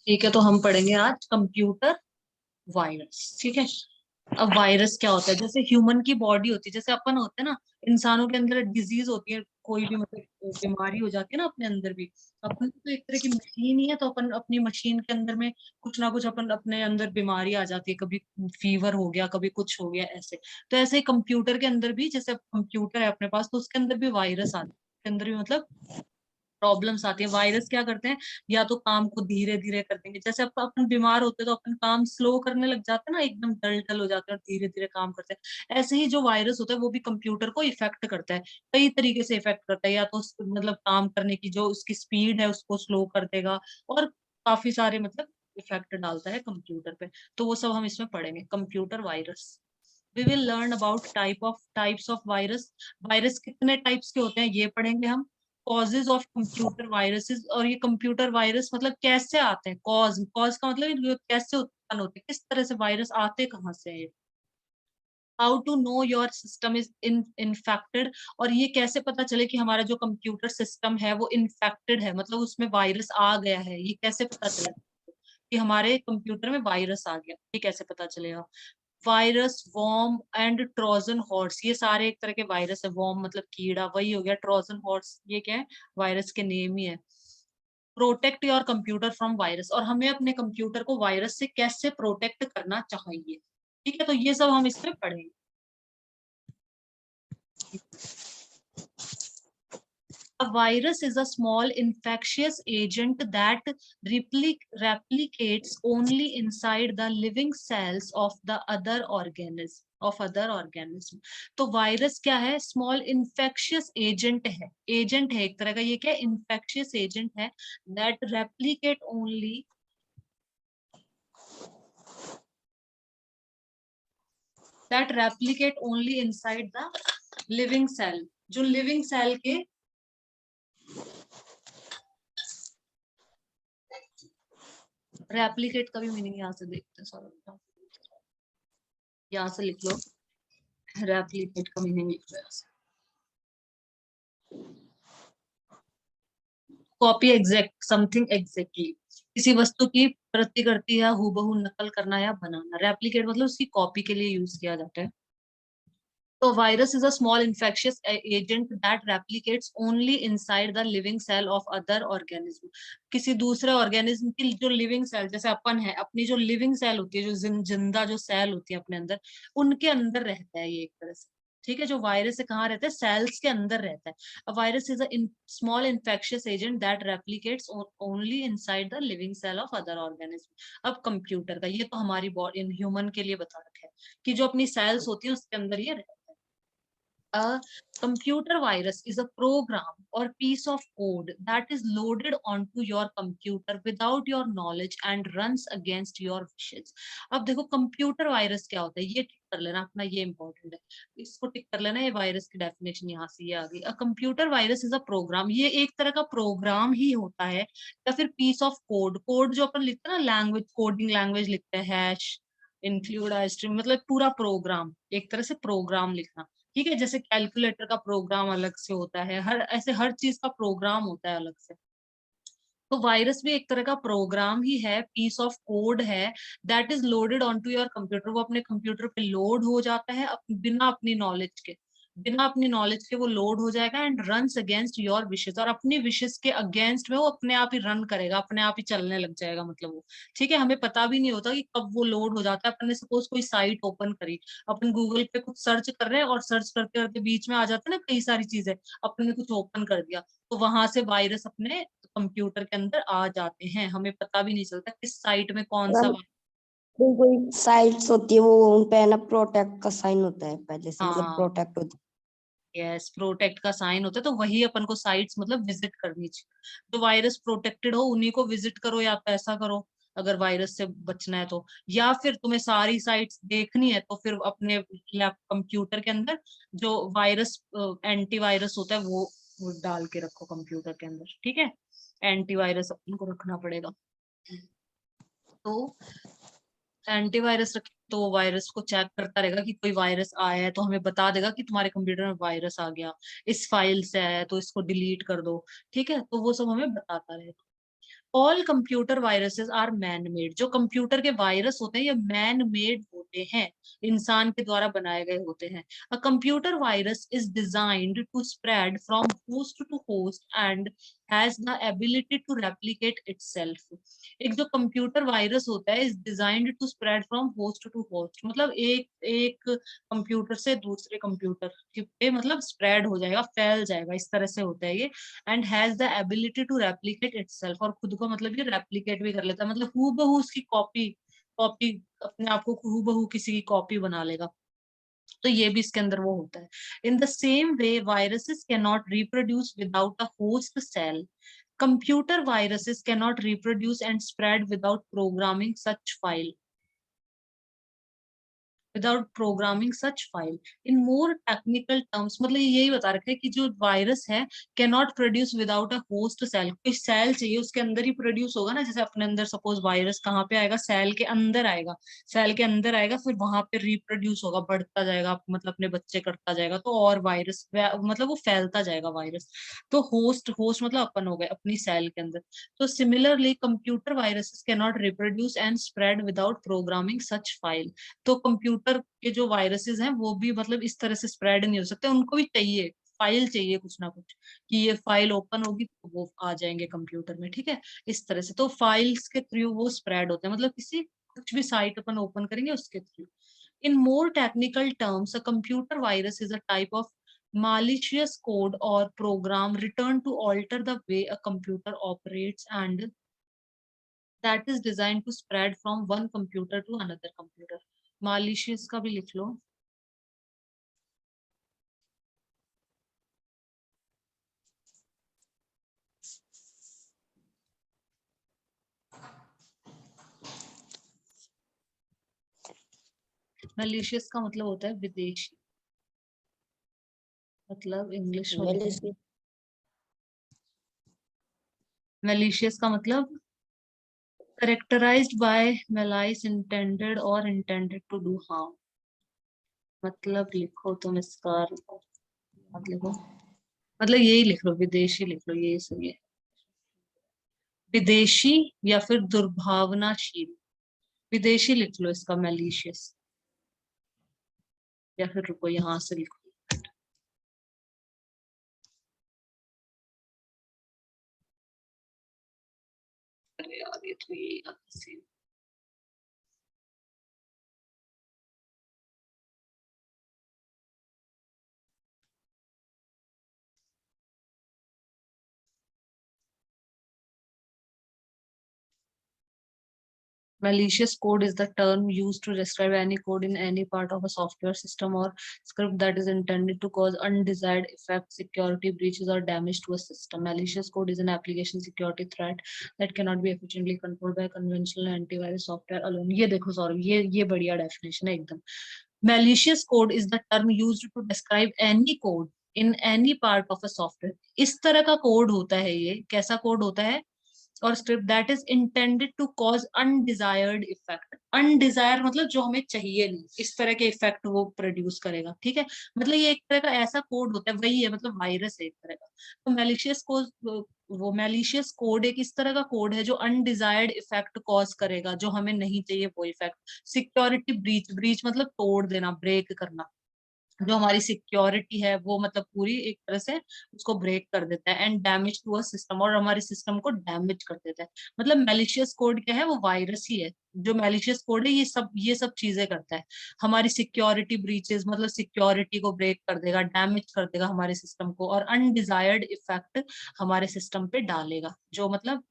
ठीक है, तो हम पढ़ेंगे आज कंप्यूटर वायरस। ठीक है। अब वायरस क्या होता है? जैसे ह्यूमन की बॉडी होती है, जैसे अपन होते हैं ना, इंसानों के अंदर डिजीज होती है, कोई भी मतलब बीमारी हो जाती है ना अपने अंदर भी। अपन तो एक तरह की मशीन ही है, तो अपन अपनी मशीन के अंदर में कुछ ना कुछ अपन अपने अंदर बीमारी आ जाती है, कभी फीवर हो गया, कभी कुछ हो गया, ऐसे। तो ऐसे ही कंप्यूटर के अंदर भी, जैसे कंप्यूटर है अपने पास, तो उसके अंदर भी वायरस आते हैं, उसके अंदर भी मतलब प्रॉब्लम्स आती है। वायरस क्या करते हैं? या तो काम को धीरे धीरे कर देंगे, जैसे अपन बीमार होते हैं तो अपन काम स्लो करने लग जाते हैं ना, एकदम डल डल हो जाते हैं और धीरे धीरे काम करते हैं। ऐसे ही जो वायरस होता है वो भी कंप्यूटर को इफेक्ट करता है, कई तरीके से इफेक्ट करता है। या तो मतलब काम करने की जो उसकी स्पीड है उसको स्लो कर देगा, और काफी सारे मतलब इफेक्ट डालता है कंप्यूटर पे। तो वो सब हम इसमें पढ़ेंगे, computer virus. We will learn about types of virus. Virus कितने टाइप्स के होते हैं ये पढ़ेंगे हम। कॉजेज ऑफ कंप्यूटर वायरसेस, और ये कंप्यूटर वायरस मतलब कैसे आते हैं। कॉज कॉज का मतलब ये कैसे उत्पन्न होते हैं, किस तरह से वायरस आते कहाँ से हैं ये। How to know your system is infected, और ये कैसे पता चले कि हमारा जो कंप्यूटर सिस्टम है वो इन्फेक्टेड है, मतलब उसमें वायरस आ गया है। ये कैसे पता चले कि हमारे कंप्यूटर में वायरस आ गया, ये कैसे पता चलेगा। Virus, worm and Trojan horse, ये सारे एक तरह के वायरस है। वॉर्म मतलब कीड़ा, वही हो गया। ट्रोजन हॉर्स ये क्या है? वायरस के नेम ही है। Protect your computer from virus, और हमें अपने कंप्यूटर को वायरस से कैसे प्रोटेक्ट करना चाहिए। ठीक है, तो ये सब हम इसमें पढ़ेंगे। A virus is a small infectious agent that replicates only inside the living cells of the other organism. तो वायरस क्या है? स्मॉल इन्फेक्शियस एजेंट है। एजेंट है एक तरह का। ये क्या? इन्फेक्शियस एजेंट है। That replicate only inside the living cell, जो लिविंग सेल के। रेप्लीकेट का भी मीनिंग यहाँ से देखते हैं, सॉरी, यहाँ से लिख लो। रेप्लीकेट का मीनिंग लिख लो यहाँ से। कॉपी एग्जैक्ट समथिंग एग्जैक्टली, किसी वस्तु की प्रतिकृति या हूबहू नकल करना या बनाना। रेप्लिकेट मतलब उसकी कॉपी के लिए यूज किया जाता है। तो virus is a small infectious agent that replicates only inside the living cell of other organism. किसी दूसरे ऑर्गेनिज्म की जो लिविंग सेल, जैसे अपन है, अपनी जो लिविंग सेल होती है, जो जिंदा जो सेल होती है अपने अंदर, उनके अंदर रहता है ये एक तरह से। ठीक है, जो वायरस है कहाँ रहता है? सेल्स के अंदर रहता है। A virus is a small infectious agent that replicates only inside the living cell of other organism. अब कंप्यूटर का, ये तो हमारी बॉडी इन ह्यूमन के लिए बता रखा है कि जो अपनी सेल्स होती है उसके अंदर ये रहता है। A computer virus is a program or piece of code that is loaded onto your computer without your knowledge and runs against your wishes. अब देखो कंप्यूटर वायरस क्या होता है, ये टिक कर लेना अपना, ये इंपॉर्टेंट है। इसको टिक कर लेना, ये वायरस की डेफिनेशन यहाँ से ये आ गई। A computer virus is a program, ये एक तरह का प्रोग्राम ही होता है, या फिर पीस ऑफ कोड। कोड जो अपन लिखते हैं ना, लैंग्वेज, कोडिंग लैंग्वेज लिखते हैं, हैश इंक्लूड स्ट्रिंग, मतलब पूरा प्रोग्राम, एक तरह से प्रोग्राम लिखना। ठीक है, जैसे कैलकुलेटर का प्रोग्राम अलग से होता है, हर ऐसे हर चीज का प्रोग्राम होता है अलग से। तो वायरस भी एक तरह का प्रोग्राम ही है, पीस ऑफ कोड है, that is loaded on to your computer. वो अपने कंप्यूटर पे लोड हो जाता है बिना अपनी नॉलेज के। बिना अपनी नॉलेज के वो लोड हो जाएगा and runs against your wishes, और अपनी विशेस के अगेंस्ट में वो अपने आप ही रन करेगा, अपने आप ही चलने लग जाएगा, मतलब वो। ठीक है, हमें पता भी नहीं होता कि कब वो लोड हो जाता है। अपन ने सपोज कोई साइट ओपन करी, अपन गूगल पे कुछ सर्च कर रहे हैं, और सर्च करते करते बीच में आ जाते हैं ना कई सारी चीजें, अपन ने कुछ ओपन कर दिया, तो वहां से वायरस अपने कंप्यूटर के अंदर आ जाते हैं। हमें पता भी नहीं चलता किस साइट में कौन सा। कोई कोई साइट्स होती है वो उन पे ना प्रोटेक्ट का साइन होता है पहले से, मतलब हाँ, प्रोटेक्ट होती यस, प्रोटेक्ट का साइन होता है, तो वही अपन को साइट्स मतलब विजिट करनी चाहिए। तो वायरस प्रोटेक्टेड हो उन्हीं को विजिट करो, या तो ऐसा करो अगर वायरस से बचना है तो। या फिर तुम्हें सारी साइट्स देखनी है तो फिर अपने लैप कंप्यूटर के अंदर जो वायरस एंटीवायरस होता है वो डाल के रखो कंप्यूटर के अंदर। ठीक है, एंटीवायरस अपन को रखना पड़ेगा। तो एंटीवायरस रखें तो वो वायरस को चेक करता रहेगा कि कोई वायरस आया है तो हमें बता देगा कि तुम्हारे कंप्यूटर में वायरस आ गया, इस फाइल से आया है तो इसको डिलीट कर दो। ठीक है, तो वो सब हमें बताता रहेगा। All computer viruses are man made. जो कंप्यूटर के वायरस होते हैं ये मैन मेड होते हैं, इंसान के द्वारा बनाए गए होते हैं। A computer virus is designed to spread from host to host and has the ability to replicate itself. एक जो कंप्यूटर वायरस होता है is designed to spread from host to host, मतलब एक एक कंप्यूटर से दूसरे कंप्यूटर पे मतलब स्प्रेड हो जाएगा, फैल जाएगा, इस तरह से होता है ये। And has the ability to replicate itself, और खुद को मतलब ये रेप्लिकेट भी कर लेता है, मतलब हूबहू उसकी कॉपी कॉपी अपने आप को हूबहू किसी की कॉपी बना लेगा। तो ये भी इसके अंदर वो होता है। In the same way viruses can not reproduce without a host cell. Computer viruses cannot reproduce and spread without programming such file. Without programming such file. In more technical terms, मतलब यही बता रखे हैं कि जो वायरस है can not produce without a host cell. कोई cell चाहिए, उसके अंदर ही प्रोड्यूस होगा ना, जैसे अपने अंदर सपोज वायरस कहाँ पे आएगा, सेल के अंदर आएगा, सेल के अंदर आएगा, फिर वहां पे रिप्रोड्यूस होगा, बढ़ता जाएगा, मतलब अपने बच्चे करता जाएगा, तो और वायरस मतलब वो फैलता जाएगा वायरस। तो होस्ट होस्ट मतलब अपन हो गए अपनी सेल के अंदर। तो similarly computer viruses can not reproduce and spread without programming such file. तो कंप्यूटर के जो वायरसेस हैं वो भी मतलब इस तरह से स्प्रेड नहीं हो सकते, उनको भी चाहिए फाइल, चाहिए कुछ ना कुछ, कि ये फाइल ओपन होगी तो वो आ जाएंगे कंप्यूटर में, ठीक है, इस तरह से। तो फाइल्स के थ्रू वो स्प्रेड होते हैं, मतलब किसी कुछ भी साइट अपन ओपन करेंगे उसके through. In more technical terms a computer virus is a type of malicious code or program written to alter the way a computer operates and that is designed to spread from one computer to another computer. Malicious का भी लिख लो। malicious का मतलब होता है विदेशी, मतलब English में लिखेंगे। malicious का मतलब characterized by malice intended or intended to do harm। मतलब लिखो तुम इसका मत लिखो, मतलब यही लिख लो, विदेशी लिख लो, यही सही है। विदेशी या फिर दुर्भावनाशील, विदेशी लिख लो इसका मैलिशियस, या फिर रुको यहाँ से लिखो। अरे यार ये तो ये malicious code is the term used to describe any code in any part of a software system or script that is intended to cause undesired effects, security breaches, or damage to a system. Malicious code is an application security threat that cannot be efficiently controlled by conventional antivirus software alone. ये देखो सौरभ, ये बढ़िया definition है एकदम। Malicious code is the term used to describe any code in any part of a software. इस तरह का code होता है, ये कैसा कोड होता है, और script that is intended to cause undesired effect. Undesire मतलब जो हमें चाहिए नहीं, इस तरह के इफेक्ट वो प्रोड्यूस करेगा, ठीक है, मतलब ये एक तरह का ऐसा कोड होता है, वही है, मतलब वायरस है एक तरह का। तो मैलिशियस कोड, वो मैलिशियस कोड एक इस तरह का कोड है जो अनडिजायर्ड इफेक्ट कॉज करेगा, जो हमें नहीं चाहिए वो इफेक्ट। सिक्योरिटी ब्रीच, ब्रीच मतलब तोड़ देना, ब्रेक करना, जो हमारी सिक्योरिटी है वो मतलब पूरी एक तरह से उसको ब्रेक कर देता है। And damage to a system, और हमारे सिस्टम को डैमेज कर देता है। मतलब मैलिशियस कोड क्या है, वो वायरस ही है। जो मैलिशियस कोड है ये सब चीजें करता है। हमारी सिक्योरिटी ब्रीचेस मतलब सिक्योरिटी को ब्रेक कर देगा, डैमेज कर देगा हमारे सिस्टम को, और अनडिजायर्ड इफेक्ट हमारे सिस्टम पे डालेगा, जो मतलब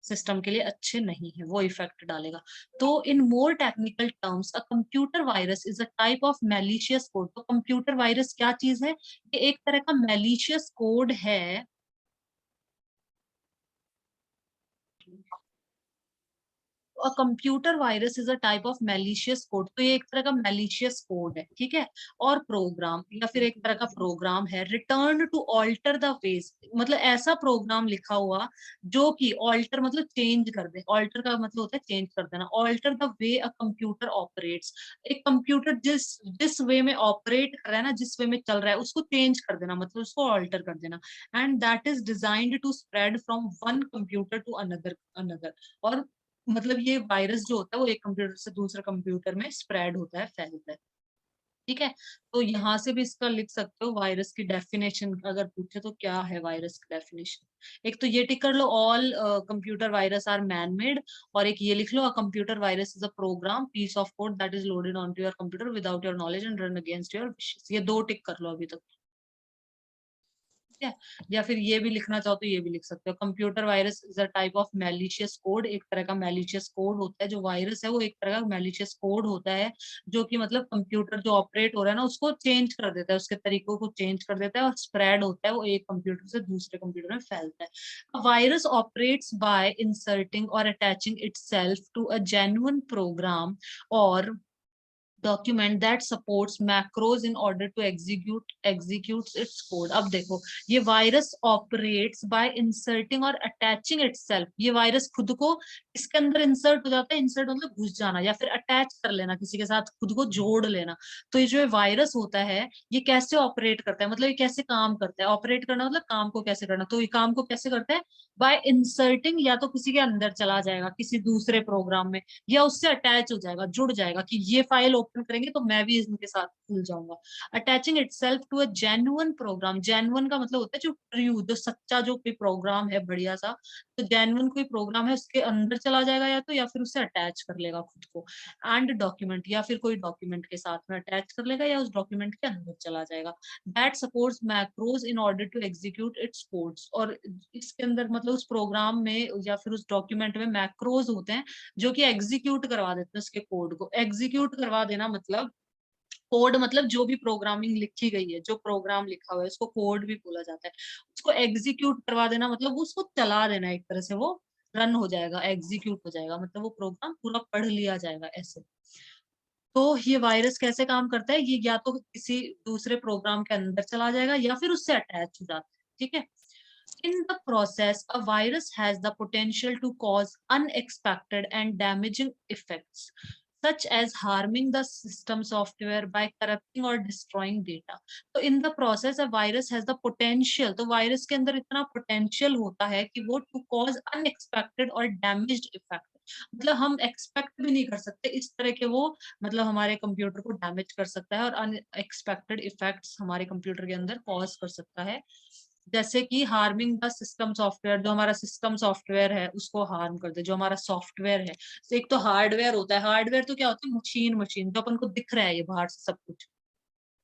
सिस्टम के लिए अच्छे नहीं है, वो इफेक्ट डालेगा। तो in more technical terms a computer virus is a type of malicious code. तो कंप्यूटर वायरस क्या चीज है, ये एक तरह का मैलिशियस कोड है। अ computer virus is a type of malicious code, तो ये एक तरह का मैलिशियस कोड है, ठीक है, और प्रोग्राम या फिर एक तरह का प्रोग्राम है return to alter the ways, मतलब ऐसा प्रोग्राम लिखा हुआ जो कि ऑल्टर मतलब चेंज कर दे, ऑल्टर का मतलब होता है चेंज कर देना, alter the way a computer operates, एक कंप्यूटर जिस जिस वे में ऑपरेट कर रहा है ना, जिस वे में चल रहा है उसको चेंज कर देना, मतलब उसको ऑल्टर कर देना, and that is designed to spread from one computer to another another, और मतलब ये वायरस जो होता है वो एक कंप्यूटर से दूसरे कंप्यूटर में स्प्रेड होता है, फैलता है, ठीक है। तो यहाँ से भी इसका लिख सकते हो वायरस की डेफिनेशन, अगर पूछे तो क्या है वायरस की डेफिनेशन, एक तो ये टिक कर लो, all computer virus are man made, और एक ये लिख लो, a computer virus is a program piece of code that is loaded onto your computer without your knowledge and run against your wishes, ये दो टिक कर लो अभी तक, ठीक है। या फिर ये भी लिखना चाहो तो ये भी लिख सकते हो, computer virus is a type of malicious code, एक तरह का मैलिशियस कोड होता है, जो वायरस है वो एक तरह का मैलिशियस कोड होता है, जो कि मतलब कंप्यूटर जो ऑपरेट हो रहा है ना उसको चेंज कर देता है, उसके तरीकों को चेंज कर देता है और स्प्रेड होता है, वो एक कंप्यूटर से दूसरे कंप्यूटर में फैलता है। वायरस ऑपरेट्स बाय इंसर्टिंग और attaching itself to a genuine program और document that supports macros in order to executes its code। अब देखो, ये वायरस operates by inserting और attaching itself, ये वायरस खुद को इसके अंदर इंसर्ट हो जाता है, इंसर्ट मतलब घुस जाना या फिर अटैच कर लेना, किसी के साथ खुद को जोड़ लेना। तो ये जो वायरस होता है ये कैसे ऑपरेट करता है, मतलब ये कैसे काम करता है, ऑपरेट करना मतलब काम को कैसे करना, तो ये काम को कैसे करता है, बाय इंसर्टिंग, या तो किसी के अंदर चला जाएगा किसी दूसरे प्रोग्राम में, या उससे अटैच हो जाएगा, जुड़ जाएगा कि ये फाइल ओपन करेंगे तो मैं भी इनके साथ खुल जाऊंगा। Attaching itself to a genuine program, genuine का मतलब होता है जो ट्रू, जो सच्चा जो कोई प्रोग्राम है बढ़िया सा, तो जेन्युइन कोई प्रोग्राम है उसके अंदर चला जाएगा या तो, या फिर उससे अटैच कर लेगा खुद को, एंड डॉक्यूमेंट, या फिर कोई डॉक्यूमेंट के साथ में अटैच कर लेगा या उस डॉक्यूमेंट के अंदर चला जाएगा। That supports macros in order to execute its codes, और इसके अंदर मतलब उस प्रोग्राम में या फिर उस डॉक्यूमेंट में मैक्रोज होते हैं जो कि एग्जीक्यूट करवा देते हैं उसके कोड को। एग्जीक्यूट करवा देना मतलब, कोड मतलब जो भी प्रोग्रामिंग लिखी गई है, जो प्रोग्राम लिखा हुआ है उसको कोड भी बोला जाता है, उसको एग्जीक्यूट करवा देना मतलब उसको चला देना, एक तरह से वो रन हो जाएगा, एग्जीक्यूट हो जाएगा, मतलब वो प्रोग्राम पूरा पढ़ लिया जाएगा ऐसे। तो ये वायरस कैसे काम करता है, ये या तो किसी दूसरे प्रोग्राम के अंदर चला जाएगा या फिर उससे अटैच हो जाता है, ठीक है। In the process, a virus has the potential to cause unexpected and damaging effects, such as harming the system software by corrupting or destroying data. So in the process, a virus has the potential, तो virus के अंदर इतना potential होता है कि वो to cause unexpected और damaged effect, मतलब हम एक्सपेक्ट भी नहीं कर सकते इस तरह के वो, मतलब हमारे कंप्यूटर को डैमेज कर सकता है और अनएक्सपेक्टेड इफेक्ट्स हमारे कंप्यूटर के अंदर कॉज कर सकता है, जैसे कि हार्मिंग द सिस्टम सॉफ्टवेयर, जो हमारा सिस्टम सॉफ्टवेयर है उसको हार्म कर दे, जो हमारा सॉफ्टवेयर है, तो एक तो हार्डवेयर होता है, हार्डवेयर तो क्या होता है, मशीन, मशीन जो अपन को दिख रहा है ये बाहर से सब कुछ,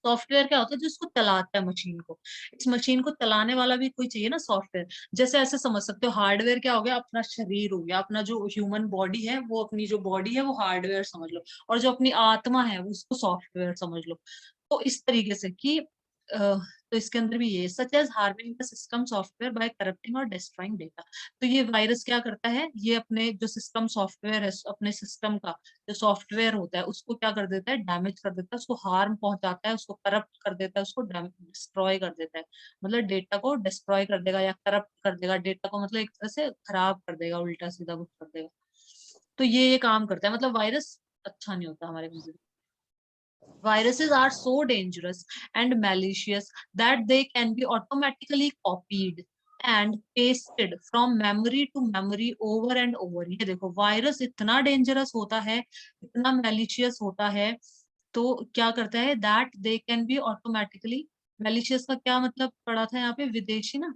सॉफ्टवेयर क्या होता है जो इसको चलाता है मशीन को, इस मशीन को चलाने वाला भी कोई चाहिए ना सॉफ्टवेयर, जैसे ऐसे समझ सकते हो हार्डवेयर क्या हो गया, अपना शरीर हो गया, अपना जो ह्यूमन बॉडी है वो, अपनी जो बॉडी है वो हार्डवेयर समझ लो, और जो अपनी आत्मा है वो उसको सॉफ्टवेयर समझ लो। तो इस तरीके से कि तो इसके अंदर भी ये such as harming the system software by corrupting और डिस्ट्रॉइंग डेटा, तो ये वायरस क्या करता है, ये अपने जो सिस्टम सॉफ्टवेयर है, अपने सिस्टम का जो सॉफ्टवेयर होता है उसको क्या कर देता है, डैमेज कर देता है, उसको हार्म पहुंचाता है, उसको करप्ट कर देता है, उसको डिस्ट्रॉय कर देता है, मतलब डेटा को डिस्ट्रॉय कर देगा या करप्ट कर देगा, डेटा को मतलब एक तरह से खराब कर देगा, उल्टा सीधा कुछ कर देगा, तो ये काम करता है, मतलब वायरस अच्छा नहीं होता हमारे computer. Viruses are so dangerous and malicious that they can be automatically copied and pasted from memory to memory over and over। ये देखो वायरस इतना डेंजरस होता है, इतना malicious होता है, तो क्या करता है, that they can be automatically, malicious का क्या मतलब पढ़ा था यहाँ पे, विदेशी ना,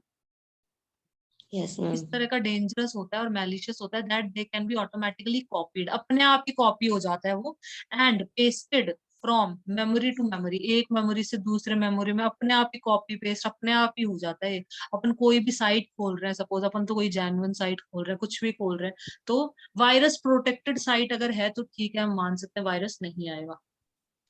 यस इस मैम। तरह का डेंजरस होता है और मैलिशियस होता है, that they can be automatically copied, अपने आप ही कॉपी हो जाता है वो, and pasted from memory to memory, एक मेमोरी से दूसरे मेमोरी में अपने आप ही कॉपी पेस्ट अपने आप ही हो जाता है। अपन कोई भी साइट खोल रहे हैं, सपोज अपन तो कोई जेन्युइन साइट खोल रहे हैं, कुछ भी खोल रहे हैं, तो वायरस प्रोटेक्टेड साइट अगर है तो ठीक है, हम मान सकते हैं वायरस नहीं आएगा।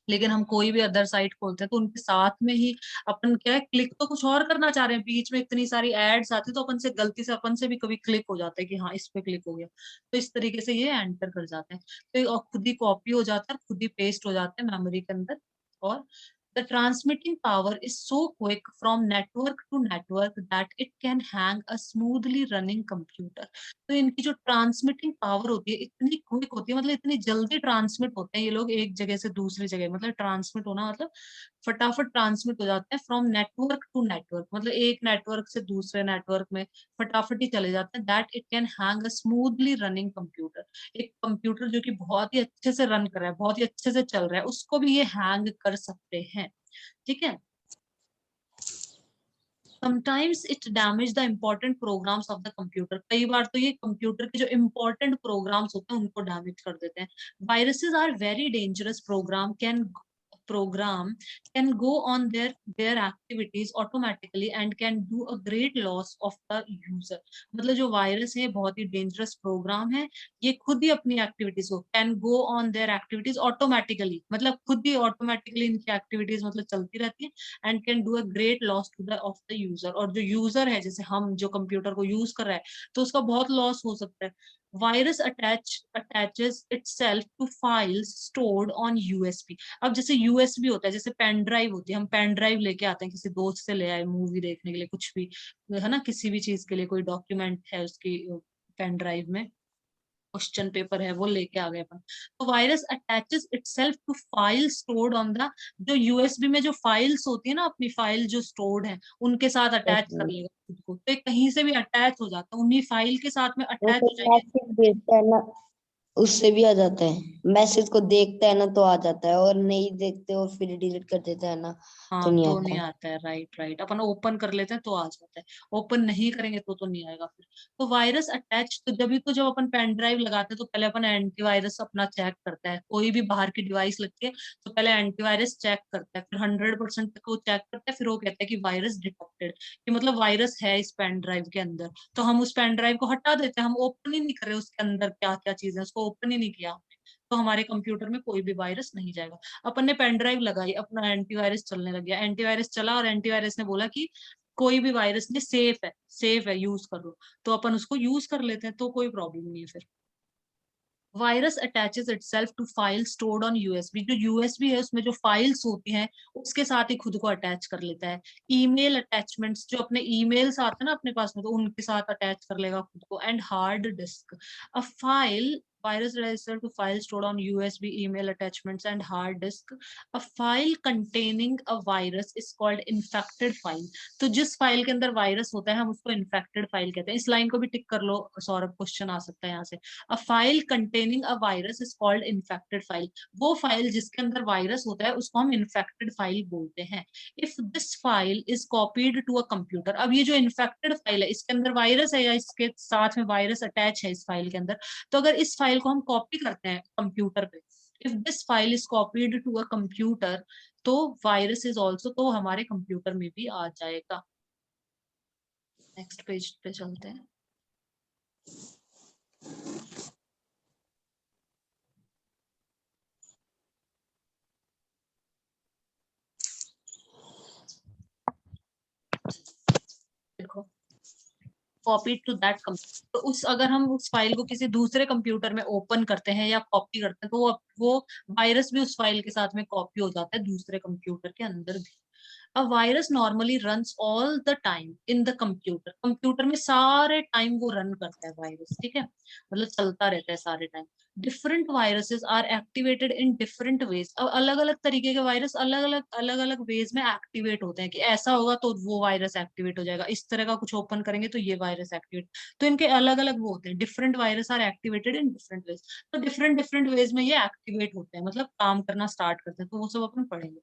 लेकिन हम कोई भी अदर साइट खोलते हैं तो उनके साथ में ही अपन क्या है, क्लिक तो कुछ और करना चाह रहे हैं, बीच में इतनी सारी एड्स आती है तो अपन से गलती से अपन से भी कभी क्लिक हो जाता है कि हाँ इस पे क्लिक हो गया, तो इस तरीके से ये एंटर कर जाते हैं, तो ये और खुद ही कॉपी हो जाता है, खुद ही पेस्ट हो जाते हैं मेमोरी के अंदर। और the transmitting power is so quick from network to network that it can hang a smoothly running computer। तो इनकी जो ट्रांसमिटिंग पावर होती है इतनी क्विक होती है, मतलब इतनी जल्दी ट्रांसमिट होते हैं ये लोग एक जगह से दूसरी जगह, मतलब ट्रांसमिट होना मतलब फटाफट ट्रांसमिट हो जाते हैं फ्रॉम नेटवर्क टू नेटवर्क, मतलब एक नेटवर्क से दूसरे नेटवर्क में फटाफट ही चले जाते हैं। That it can hang a smoothly running computer. एक कंप्यूटर जो कि बहुत ही अच्छे से रन कर रहा है, बहुत ही अच्छे से चल रहा है, उसको भी ये हैंग कर सकते हैं। ठीक है। Sometimes it damage the important programs of the computer। कई बार तो ये कंप्यूटर के जो important programs होते हैं उनको डैमेज कर देते हैं। Viruses are very dangerous program can go on their activities automatically and can do a great loss of the user। मतलब जो वायरस है बहुत ही डेंजरस प्रोग्राम है, ये खुद ही अपनी एक्टिविटीज को can go on their activities automatically, मतलब खुद ही ऑटोमेटिकली इनकी एक्टिविटीज मतलब चलती रहती है and can do a great loss to the of the user. और जो यूजर है जैसे हम जो कंप्यूटर को यूज कर रहा है तो उसका बहुत लॉस हो सकता है। Virus attaches itself to files stored on USB. अब जैसे यूएसबी होता है, जैसे पेन ड्राइव होती है, हम पेन ड्राइव लेके आते हैं किसी दोस्त से ले आए मूवी देखने के लिए, कुछ भी है ना, किसी भी चीज के लिए कोई डॉक्यूमेंट है उसकी पेन ड्राइव में, क्वेश्चन पेपर है वो लेके आ गए अपन, तो virus attaches itself to file stored on the, जो यूएसबी में जो फाइल्स होती है ना, अपनी फाइल जो स्टोर्ड है उनके साथ अटैच कर लेगा खुद को, तो ये कहीं से भी अटैच हो जाता है, उन्हीं फाइल के साथ में वो अटैच तो हो जाएंगे। मैसेज भेजता है ना, उससे भी आ जाता है। मैसेज को देखता है ना तो आ जाता है, और नहीं देखते और फिर डिलीट कर देता है ना तो हाँ नहीं तो नहीं आता। आता है, राइट राइट, अपन ओपन कर लेते हैं तो आ जाता है, ओपन नहीं करेंगे तो नहीं आएगा फिर। तो वायरस अटैच, तो जब अपन पेन ड्राइव लगाते हैं तो पहले अपन एंटीवायरस अपना चेक करता है, कोई भी बाहर की डिवाइस लगती है तो पहले एंटीवायरस चेक करता है, फिर 100% तक वो चेक करता है, फिर वो कहता है कि वायरस डिटेक्टेड, कि मतलब वायरस है इस पेन ड्राइव के अंदर, तो हम उस पेन ड्राइव को हटा देते हैं, हम ओपन ही नहीं कर रहे उसके अंदर क्या क्या चीजें, उसको ओपन ही नहीं किया हमने, तो हमारे कंप्यूटर में कोई भी वायरस नहीं जाएगा। अपन ने पेन ड्राइव लगाई, अपना एंटीवायरस चलने लग गया, एंटीवायरस चला और एंटीवायरस ने बोला कि कोई भी वायरस नहीं, सेफ है यूज कर लो, तो अपन उसको यूज कर लेते हैं, तो कोई प्रॉब्लम नहीं है फिर। Virus attaches itself to file stored on USB. जो यूएसबी है उसमें जो फाइल्स होती हैं उसके साथ ही खुद को अटैच कर लेता है। ईमेल अटैचमेंट्स, जो अपने ईमेल्स आते हैं ना अपने पास में, तो उनके साथ अटैच कर लेगा खुद को। And hard disk, a file virus register to file stored on USB, email attachments and hard disk। A file containing a virus is called infected file। तो जिस फाइल के अंदर वायरस होता है हम उसको इन्फेक्टेड फाइल कहते हैं। इस लाइन को भी टिक कर लो सौरभ, क्वेश्चन आ सकता है यहाँ से। A file containing a virus is called infected file। वो फाइल जिसके अंदर वायरस होता है उसको हम इन्फेक्टेड फाइल बोलते हैं। If this file is copied to a computer, अब ये जो इन्फेक्टेड फाइल है इसके अंदर वायरस है या इसके साथ में वायरस अटैच है इस फाइल के अंदर, तो अगर इस फाइल को हम कॉपी करते हैं कंप्यूटर पे, if this file is copied to a computer, तो वायरस इज ऑल्सो, तो हमारे कंप्यूटर में भी आ जाएगा। नेक्स्ट पेज पे चलते हैं। देखो, कॉपी टू दैट कंप्यूटर, तो उस अगर हम उस फाइल को किसी दूसरे कंप्यूटर में ओपन करते हैं या कॉपी करते हैं तो वो वायरस भी उस फाइल के साथ में कॉपी हो जाता है दूसरे कंप्यूटर के अंदर भी। A virus normally runs all the time in the computer। Computer में सारे टाइम वो रन करता है वायरस, ठीक है, मतलब चलता रहता है सारे time. Different viruses are activated in different ways. अब अलग अलग तरीके के वायरस अलग अलग वेज में एक्टिवेट होते हैं, कि ऐसा होगा तो वो वायरस एक्टिवेट हो जाएगा, इस तरह का कुछ ओपन करेंगे तो ये वायरस एक्टिवेट, तो इनके अलग अलग वो होते हैं। Different virus are activated in different ways, तो डिफरेंट डिफरेंट वेज में ये एक्टिवेट होते हैं, मतलब काम करना स्टार्ट करते हैं, तो वो सब अपन पढ़ेंगे।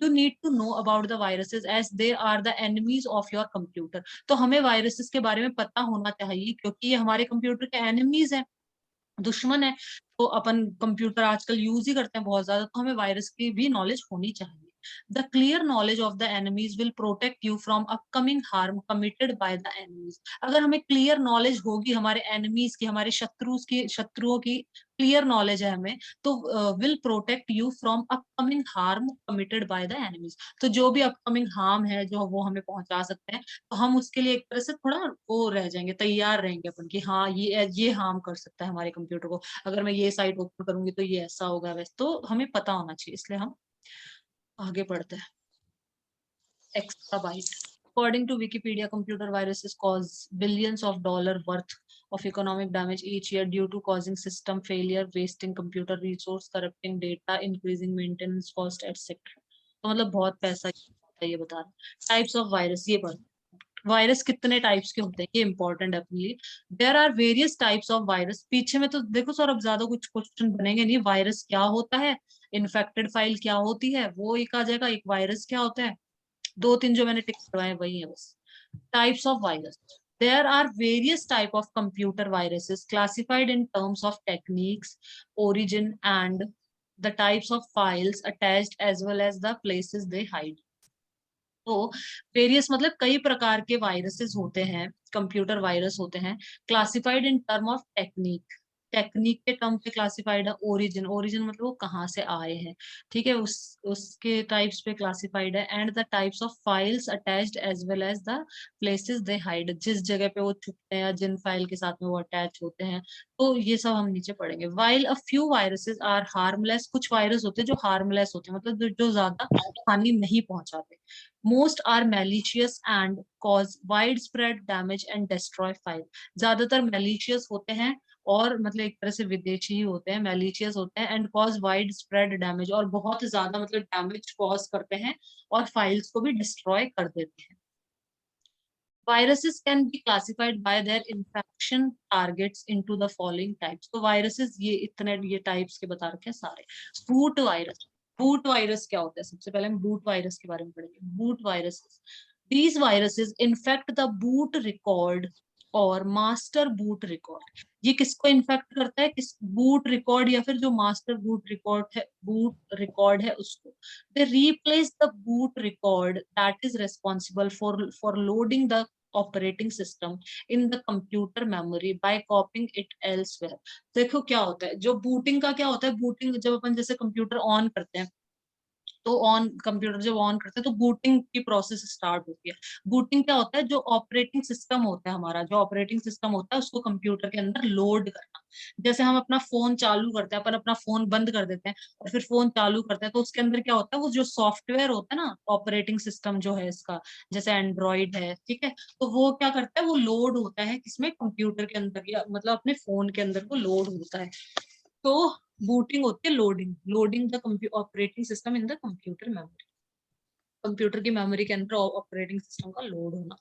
You need to know about the viruses as they are the enemies of your computer। तो हमें वायरसेस के बारे में पता होना चाहिए क्योंकि ये हमारे कंप्यूटर के एनिमीज हैं, दुश्मन है। तो अपन कंप्यूटर आजकल यूज ही करते हैं बहुत ज्यादा, तो हमें वायरस की भी नॉलेज होनी चाहिए। The clear knowledge of the enemies will protect you from upcoming harm committed by the enemies. अगर हमें क्लियर नॉलेज होगी हमारे एनिमीज की, हमारे शत्रुओं की क्लियर नॉलेज है हमें, तो will protect you from upcoming harm committed by the enemies. तो जो भी अपकमिंग हार्म है जो वो हमें पहुंचा सकते हैं, तो हम उसके लिए एक तरह से थोड़ा वो रह जाएंगे, तैयार रहेंगे अपन कि हाँ ये हार्म कर सकता है हमारे कंप्यूटर को, अगर मैं ये साइट ओपन करूंगी तो ये ऐसा होगा वैसे, तो हमें पता होना चाहिए, इसलिए हम आगे बढ़ते हैं। Exabyte. According to Wikipedia, computer viruses cause billions of dollars worth of economic damage each year due to causing system failure, wasting computer resource, corrupting data, increasing maintenance cost, etc. तो मतलब बहुत पैसा है, ये बता रहे। टाइप्स ऑफ वायरस, ये पर वायरस कितने टाइप्स के होते हैं ये इंपॉर्टेंट है अपने लिए। There are various types of virus. पीछे में तो देखो सर, अब ज्यादा कुछ क्वेश्चन बनेंगे नहीं। वायरस क्या होता है, इन्फेक्टेड फाइल क्या होती है, वो एक आ जाएगा, एक वायरस क्या होता है, दो तीन जो मैंने टिक करवाए वही है बस। Types of virus, there are various type of computer viruses classified in terms of techniques, origin and the types of files attached as well as the places they hide. तो वेरियस मतलब कई प्रकार के वायरसेस होते हैं, computer virus होते हैं, classified in term of technique, technique के टर्म पे क्लासिफाइड है। ओरिजिन, ओरिजिन मतलब वो कहाँ से आए हैं, ठीक है, उसके टाइप्स पे क्लासिफाइड है। And the types of files attached as well as the places they hide, जिस जगह पे वो छुपते हैं या जिन फाइल के साथ में वो अटैच होते हैं, तो ये सब हम नीचे पढ़ेंगे। While a few viruses are harmless, कुछ वायरस होते हैं जो हार्मलेस होते हैं, मतलब जो ज्यादा हानि नहीं पहुंचाते। Most are malicious and cause widespread damage and destroy file. ज्यादातर malicious होते हैं और मतलब एक तरह से विदेशी ही होते हैं, malicious होते हैं, and cause widespread damage, और बहुत ज्यादा मतलब damage cause करते हैं और files को भी destroy कर देते हैं। Viruses can be classified by their infection targets into the following types. तो viruses ये इतने ये types के बता रखे हैं सारे। Boot virus, बूट वायरस क्या होता है, सबसे पहले हम बूट वायरस के बारे में पढ़ेंगे। Boot viruses, these viruses infect the boot record और मास्टर बूट रिकॉर्ड। ये किसको इन्फेक्ट करता है, किस बूट रिकॉर्ड या फिर जो मास्टर बूट रिकॉर्ड है उसको। they replace the boot record that is responsible for loading the operating system in the computer memory by copying it elsewhere. देखो क्या होता है, जो बूटिंग का क्या होता है, बूटिंग जब अपन जैसे कंप्यूटर ऑन करते हैं, तो ऑन कंप्यूटर जब ऑन करते हैं तो बूटिंग की प्रोसेस स्टार्ट होती है। बूटिंग क्या होता है, जो ऑपरेटिंग सिस्टम होता है हमारा, जो ऑपरेटिंग सिस्टम होता है उसको कंप्यूटर के अंदर लोड करना। जैसे हम अपना फोन चालू करते हैं, अपन अपना फोन बंद कर देते हैं और फिर फोन चालू करते हैं, तो उसके अंदर क्या होता है, वो जो सॉफ्टवेयर होता है ना, ऑपरेटिंग सिस्टम जो है इसका, जैसे एंड्रॉइड है, ठीक है, तो वो क्या करता है, वो लोड होता है किसमें, कंप्यूटर के अंदर, या मतलब अपने फोन के अंदर वो लोड होता है। तो बूटिंग होती है loading, loading the operating system in the computer memory, computer की मेमोरी के अंदर ऑपरेटिंग सिस्टम का लोड होना,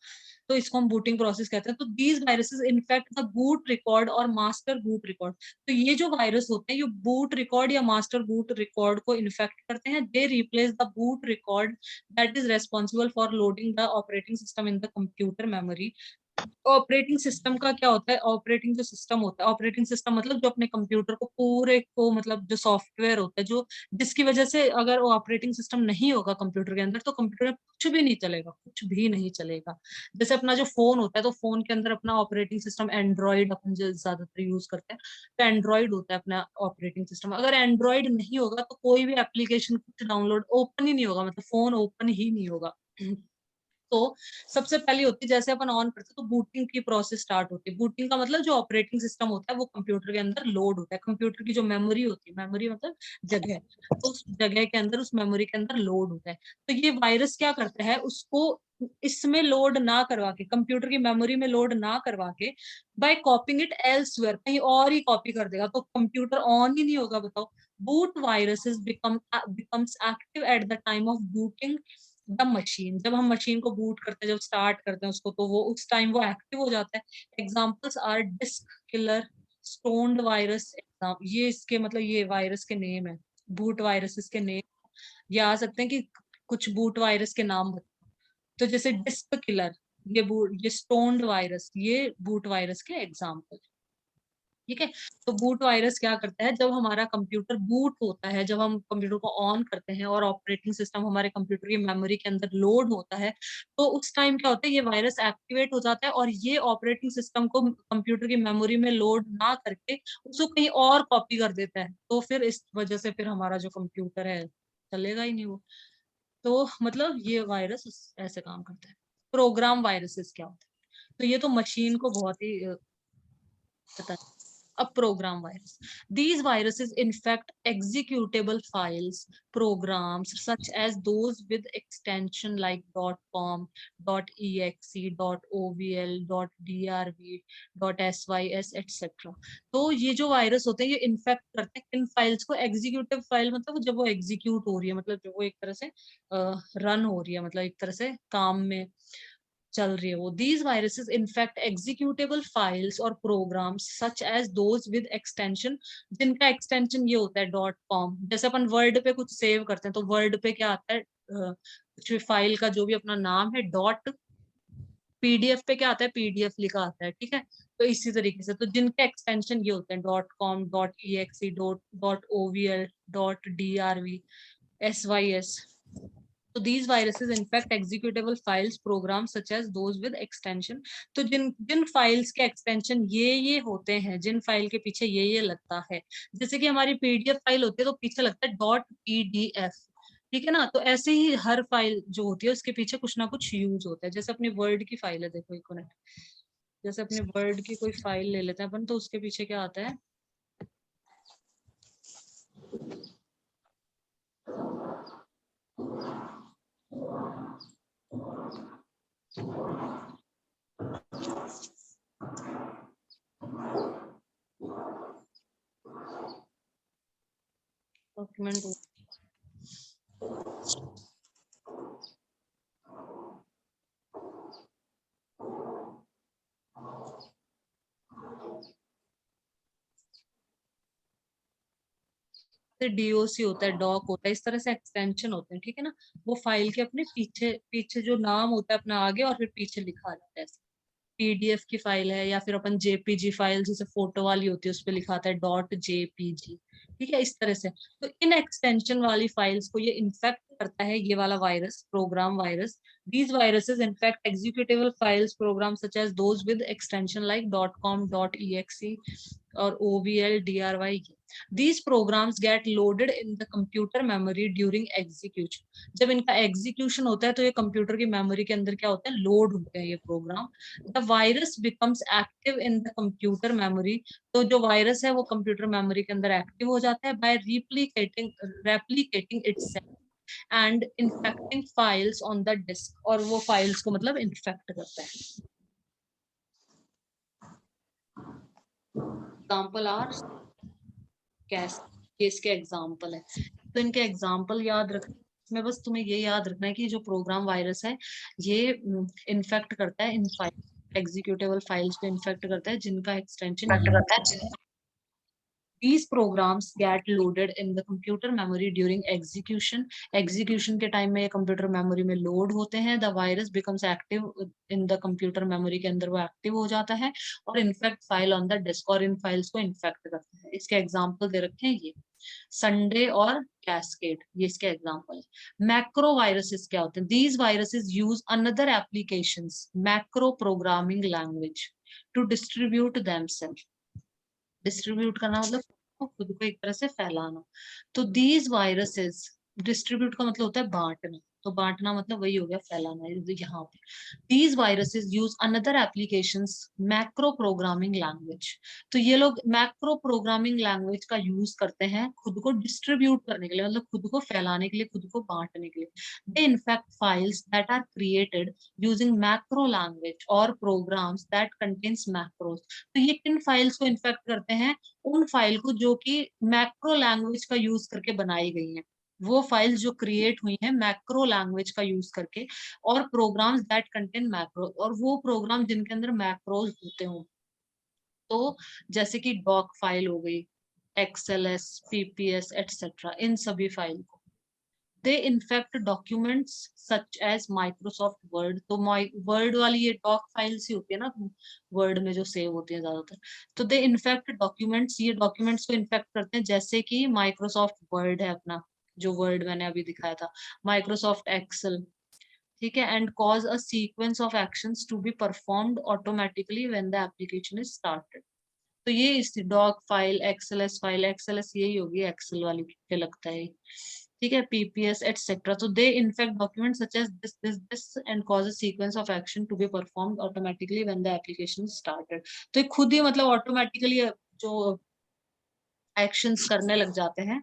तो इसको हम बूटिंग प्रोसेस कहते हैं। तो these viruses infect the boot record और मास्टर बूट रिकॉर्ड। तो ये जो वायरस होते हैं ये बूट रिकॉर्ड या मास्टर बूट रिकॉर्ड को इन्फेक्ट करते हैं। They replace the boot record that is responsible for loading the operating system in the computer memory. Operating system का क्या होता है, ऑपरेटिंग जो सिस्टम होता है, ऑपरेटिंग सिस्टम मतलब जो अपने कंप्यूटर को पूरे को, मतलब जो सॉफ्टवेयर होता है, जो जिसकी वजह से अगर वो ऑपरेटिंग सिस्टम नहीं होगा कंप्यूटर के अंदर तो कंप्यूटर में कुछ भी नहीं चलेगा, कुछ भी नहीं चलेगा। जैसे अपना जो फोन होता है, तो फोन के अंदर अपना ऑपरेटिंग सिस्टम एंड्रॉइड अपन जो ज्यादातर यूज करते हैं, तो एंड्रॉइड होता है अपना ऑपरेटिंग सिस्टम। अगर एंड्रॉइड नहीं होगा तो कोई भी एप्लीकेशन कुछ डाउनलोड ओपन ही नहीं होगा, मतलब फोन ओपन ही नहीं होगा। तो सबसे पहले होती है, जैसे अपन ऑन करते हैं तो बूटिंग की प्रोसेस स्टार्ट होती है। बूटिंग का मतलब जो ऑपरेटिंग सिस्टम होता है वो कंप्यूटर के अंदर लोड होता है, कंप्यूटर की जो मेमोरी होती है, मेमोरी मतलब जगह, तो उस जगह के अंदर, उस मेमोरी के अंदर लोड होता है। तो ये वायरस क्या करता है, उसको इसमें लोड ना करवा के, कंप्यूटर की मेमोरी में लोड ना करवा के, बाय कॉपिंग इट एल्सवेयर, कहीं और ही कॉपी कर देगा, तो कंप्यूटर ऑन ही नहीं होगा। बताओ, boot viruses becomes active at the time of booting the machine. जब हम मशीन को बूट करते हैं, जब स्टार्ट करते हैं उसको, तो वो उस टाइम वो एक्टिव हो जाता है। Examples are disk killer, stoned virus, ये इसके मतलब ये वायरस के नेम है, बूट वायरसेस के नेम। ये आ सकते हैं कि कुछ बूट वायरस के नाम बताओ, तो जैसे डिस्क किलर, ये स्टोन्ड वायरस, ये बूट वायरस के एग्जाम्पल। ठीक है। तो बूट वायरस क्या करता है, जब हमारा कंप्यूटर बूट होता है, जब हम कंप्यूटर को ऑन करते हैं और ऑपरेटिंग सिस्टम हमारे कंप्यूटर की मेमोरी के अंदर लोड होता है, तो उस टाइम क्या होता है, ये वायरस एक्टिवेट हो जाता है और ये ऑपरेटिंग सिस्टम को कंप्यूटर की मेमोरी में लोड ना करके उसको कहीं और कॉपी कर देता है। तो फिर इस वजह से फिर हमारा जो कंप्यूटर है चलेगा ही नहीं वो। तो मतलब ये वायरस ऐसे काम करता है। प्रोग्राम वायरसेस क्या होता है, तो ये तो मशीन को बहुत ही पता है। A program virus. These viruses infect executable files, programs such as those with extension like .com, .exe, .ovl, .drv, .sys, etc. तो ये जो वायरस होते हैं ये इन्फेक्ट करते हैं इन फाइल्स को। एग्जीक्यूटिव फाइल मतलब जब वो एग्जीक्यूट हो रही है, मतलब जब वो एक तरह से रन हो रही है, मतलब एक तरह से काम में चल रही है वो। These viruses infect executable files और programs such as those with extension, जिनका एक्सटेंशन ये होता है डॉट कॉम। जैसे अपन वर्ड पे कुछ सेव करते हैं तो वर्ड पे क्या आता है, कुछ फाइल का जो भी अपना नाम है, डॉट पीडीएफ पे क्या आता है, पीडीएफ लिखा आता है, ठीक है। तो इसी तरीके से तो जिनके एक्सटेंशन ये होते हैं dot com, dot E dot OVL, dot DRV, SYS. So these viruses infect executable files, programs such as those with extension. तो जिन जिन फाइल्स के एक्सटेंशन ये होते हैं, जिन फाइल के पीछे ये लगता है, जैसे कि हमारी पीडीएफ फाइल होती है तो पीछे लगता है डॉट पीडीएफ, ठीक है ना। तो ऐसे ही हर फाइल जो होती है उसके पीछे कुछ ना कुछ यूज होता है। जैसे अपनी वर्ड की फाइल है, देखो एक मिनट, जैसे अपने वर्ड की कोई फाइल ले लेते हैं अपन, तो उसके पीछे क्या आता है, डॉक्यूमेंट। डीओसी होता है, डॉक होता है, इस तरह से एक्सटेंशन होते हैं, ठीक है ना। वो फाइल के अपने पीछे पीछे जो नाम होता है अपना आगे और फिर पीछे लिखा जाता है। पीडीएफ की फाइल है या फिर अपन जेपीजी फाइल जैसे फोटो वाली होती है उस पर लिखा आता है डॉट जेपीजी, ठीक है, इस तरह से। तो इन एक्सटेंशन वाली फाइल्स को ये इन्फेक्ट करता है, ये वाला virus, program virus. These viruses infect executable files, programs such as those with extension like .com, .exe or OVL, DRY. These programs get loaded in the computer memory during execution. जब इनका execution होता है तो ये computer की memory के अंदर क्या होता है, लोड होते हैं ये program. The virus becomes active in the computer memory. तो जो वायरस है वो कंप्यूटर मेमोरी के अंदर एक्टिव हो जाता है by replicating itself and infecting files on the disk. और वो फाइल्स को मतलब इन्फेक्ट करता है। एग्जाम्पल आर कैसे, ये इसके एग्जाम्पल है। तो इनके एग्जाम्पल याद रखना, इसमें बस तुम्हें ये याद रखना है कि जो प्रोग्राम वायरस है ये इन्फेक्ट करता है इन फाइल एग्जीक्यूटेबल फाइल्स को इन्फेक्ट करता है जिनका extension. These programs get loaded in the computer memory during execution. Execution के टाइम में ये कंप्यूटर मेमोरी में लोड होते हैं। The virus becomes active in the computer memory के अंदर वो एक्टिव हो जाता है और infect file on the disk, और इन फाइल्स को इन्फेक्ट करता है। इसके एग्जाम्पल दे रखे हैं ये संडे और कैस्केड, ये इसके एग्जाम्पल है। मैक्रो वायरसेस क्या होते हैं? These viruses use another applications macro programming language to distribute themselves. Distribute करना मतलब खुद को एक तरह से फैलाना। तो दीज वायरसेस, डिस्ट्रीब्यूट का मतलब होता है बांटना, तो बांटना मतलब वही हो गया फैलाना यहाँ पे। These viruses use another applications macro programming language. तो ये लोग मैक्रो प्रोग्रामिंग लैंग्वेज का यूज करते हैं खुद को डिस्ट्रीब्यूट करने के लिए, मतलब खुद को फैलाने के लिए, खुद को बांटने के लिए। They infect files that are created using macro language और प्रोग्राम्स दैट कंटेन्स मैक्रोस। तो ये किन फाइल्स को इन्फेक्ट करते हैं? उन फाइल को जो कि मैक्रो लैंग्वेज का यूज करके बनाई गई हैं, वो फाइल्स जो क्रिएट हुई हैं मैक्रो लैंग्वेज का यूज करके, और प्रोग्राम्स दैट कंटेन मैक्रो, और वो प्रोग्राम जिनके अंदर मैक्रोज होते हो। तो जैसे कि डॉक फाइल हो गई, XLS, PPS, एटसेट्रा, इन सभी फाइल को they infect documents such as Microsoft Word. तो वर्ड वाली ये डॉक फाइल्स ही होती है ना, वर्ड में जो सेव होती है ज्यादातर। तो दे इन्फेक्ट डॉक्यूमेंट्स, ये डॉक्यूमेंट्स को इन्फेक्ट करते हैं, जैसे कि माइक्रोसॉफ्ट वर्ड है अपना, जो वर्ड मैंने अभी दिखाया था, माइक्रोसॉफ्ट एक्सेल, ठीक है। And cause a sequence of actions to be performed automatically when the application is started. तो ये इस doc file, XLS file, XLS यही होगी एक्सेल वाली पे लगता है, ठीक है, पीपीएस एटसेट्रा। तो they infect document such as this and cause a sequence of action to be performed automatically when the application started. तो ये खुद ही मतलब ऑटोमेटिकली जो एक्शंस करने लग जाते हैं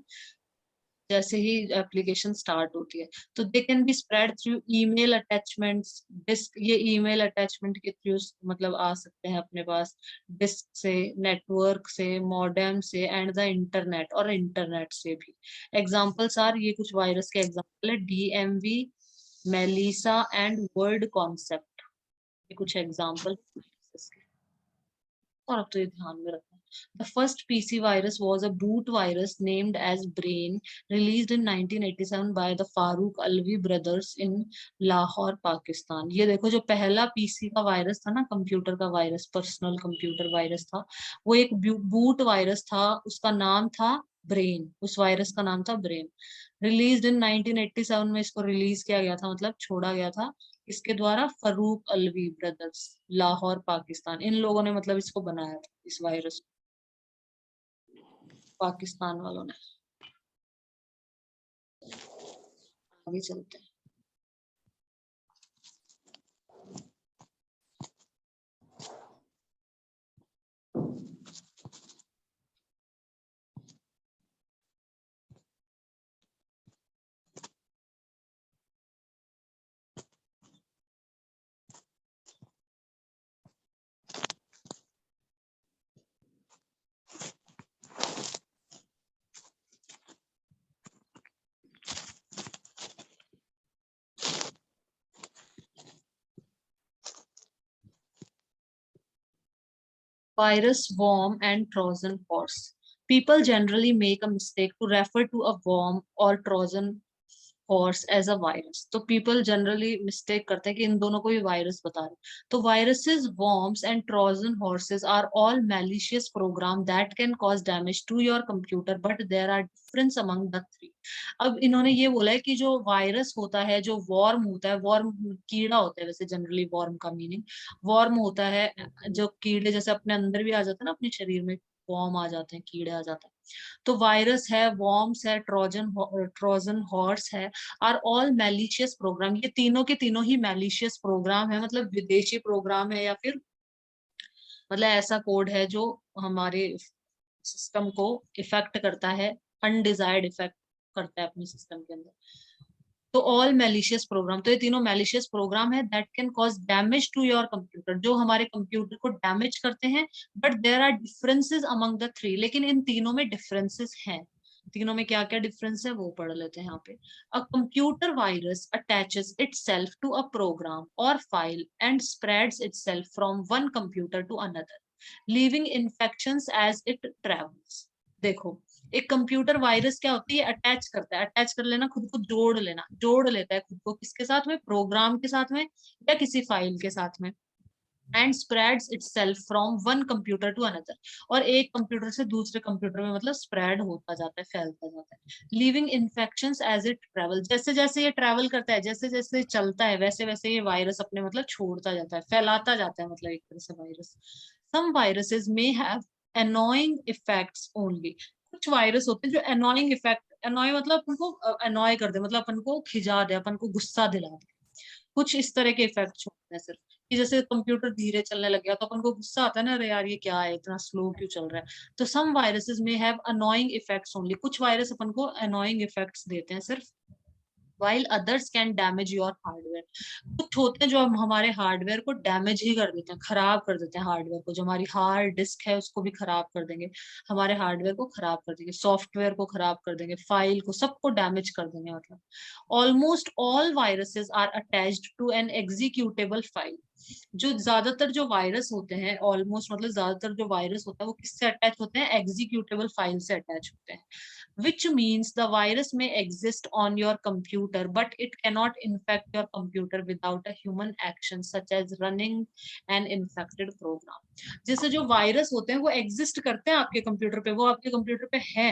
जैसे ही एप्लीकेशन स्टार्ट होती है। तो they can be spread through email attachments, disk, ये ईमेल अटैचमेंट के थ्रू मतलब आ सकते हैं अपने पास, डिस्क से, नेटवर्क से, मॉडेम से, एंड द इंटरनेट, और इंटरनेट से भी। एग्जांपल्स आर, ये कुछ वायरस के एग्जांपल है, DMV, Melissa and word concept, ये कुछ एग्जांपल। और अब तो ये ध्यान में रखना। The first PC virus was a boot virus named as Brain, released in 1987 by the Farooq Alvi brothers in Lahore, Pakistan। ये देखो, जो पहला पीसी का वायरस था ना, कंप्यूटर का वायरस, पर्सनल कंप्यूटर वायरस था, वो एक बूट वायरस था, उसका नाम था ब्रेन, उस वायरस का नाम था ब्रेन। रिलीज इन 1987 में इसको रिलीज किया गया था, मतलब छोड़ा गया था, इसके द्वारा फरूक अलवी ब्रदर्स, लाहौर पाकिस्तान, इन लोगों ने मतलब इसको बनाया था, इस वायरस, पाकिस्तान वालों ने। आगे चलते हैं। Virus, worm, and Trojan horse. People generally make a mistake to refer to a worm or Trojan horse as a virus. तो people generally mistake करते हैं कि इन दोनों को भी वायरस बता रहे हैं। तो viruses, worms, and Trojan horses are all malicious program that can cause damage to your computer, but there are difference among the three. अब इन्होंने ये बोला है कि जो वायरस होता है, जो वॉर्म होता है, वॉर्म कीड़ा होता है वैसे जनरली, वॉर्म का मीनिंग वॉर्म होता है, जो कीड़े जैसे अपने अंदर भी आ जाते हैं ना, अपने शरीर में वॉर्म आ जाते हैं, कीड़े आ जाते हैं। तो वायरस है, वॉर्म्स है, ट्रोजन हॉर्स है, आर ऑल मैलिशियस प्रोग्राम। ये तीनों के तीनों ही मैलिशियस प्रोग्राम है, मतलब विदेशी प्रोग्राम है, या फिर मतलब ऐसा कोड है जो हमारे सिस्टम को इफेक्ट करता है, अनडिजायर्ड इफेक्ट करता है अपने सिस्टम के अंदर। तो ऑल मैलिशियस प्रोग्राम, तो ये तीनों मैलिशियस प्रोग्राम है that can cause damage to your computer, जो हमारे कंप्यूटर को डैमेज करते हैं। But there are differences among the three, लेकिन इन तीनों में डिफरेंसेस हैं। तीनों में क्या क्या डिफरेंस है वो पढ़ लेते हैं यहाँ पे। A computer virus attaches itself to a program और file and spreads itself from one computer to another, leaving infections as it travels. देखो, एक कंप्यूटर वायरस क्या होती है, अटैच करता है, अटैच कर लेना, खुद को जोड़ लेना, जोड़ लेता है खुद को किसके साथ में, प्रोग्राम के साथ में या किसी फाइल के साथ में, and spreads itself from one computer to another, और एक कंप्यूटर से दूसरे कंप्यूटर में मतलब स्प्रेड होता जाता है, फैलता जाता है। Living infections as it travel, जैसे जैसे ये ट्रेवल करता है, जैसे जैसे चलता है, वैसे वैसे ये वायरस अपने मतलब छोड़ता जाता है, फैलाता जाता है, मतलब एक तरह से virus. Some viruses may have annoying effects only। कुछ वायरस होते हैं जो annoying इफेक्ट, annoy मतलब अपन को annoy कर दे, मतलब अपन को खिजा दे, अपन को गुस्सा दिला दे, कुछ इस तरह के इफेक्ट छोड़ते हैं सिर्फ। कि जैसे कंप्यूटर धीरे चलने लग गया तो अपन को गुस्सा आता है ना, अरे यार ये क्या है, इतना स्लो क्यों चल रहा है। तो सम वायरसेस में हैव अनोइंग इफेक्ट्स ओनली, कुछ वायरस अपन को अनोइंग इफेक्ट्स देते हैं सिर्फ। while others can damage your hardware, कुछ होते हैं जो हम हमारे हार्डवेयर को डैमेज ही कर देते हैं, खराब कर देते हैं हार्डवेयर को, जो हमारी हार्ड डिस्क है उसको भी खराब कर देंगे, हमारे हार्डवेयर को खराब कर देंगे, सॉफ्टवेयर को खराब कर देंगे, फाइल को, सबको डैमेज कर देंगे। मतलब almost all viruses are attached to an executable file, जो ज्यादातर जो वायरस होते हैं, ऑलमोस्ट मतलब ज्यादातर जो वायरस होता है वो किससे अटैच होते हैं, एग्जीक्यूटेबल फाइल से अटैच होते हैं, which means the virus may exist on your computer but it cannot infect your computer without a human action such as running an infected program। जैसे जो वायरस होते हैं वो एग्जिस्ट करते हैं आपके कंप्यूटर पे, वो आपके कंप्यूटर पे है,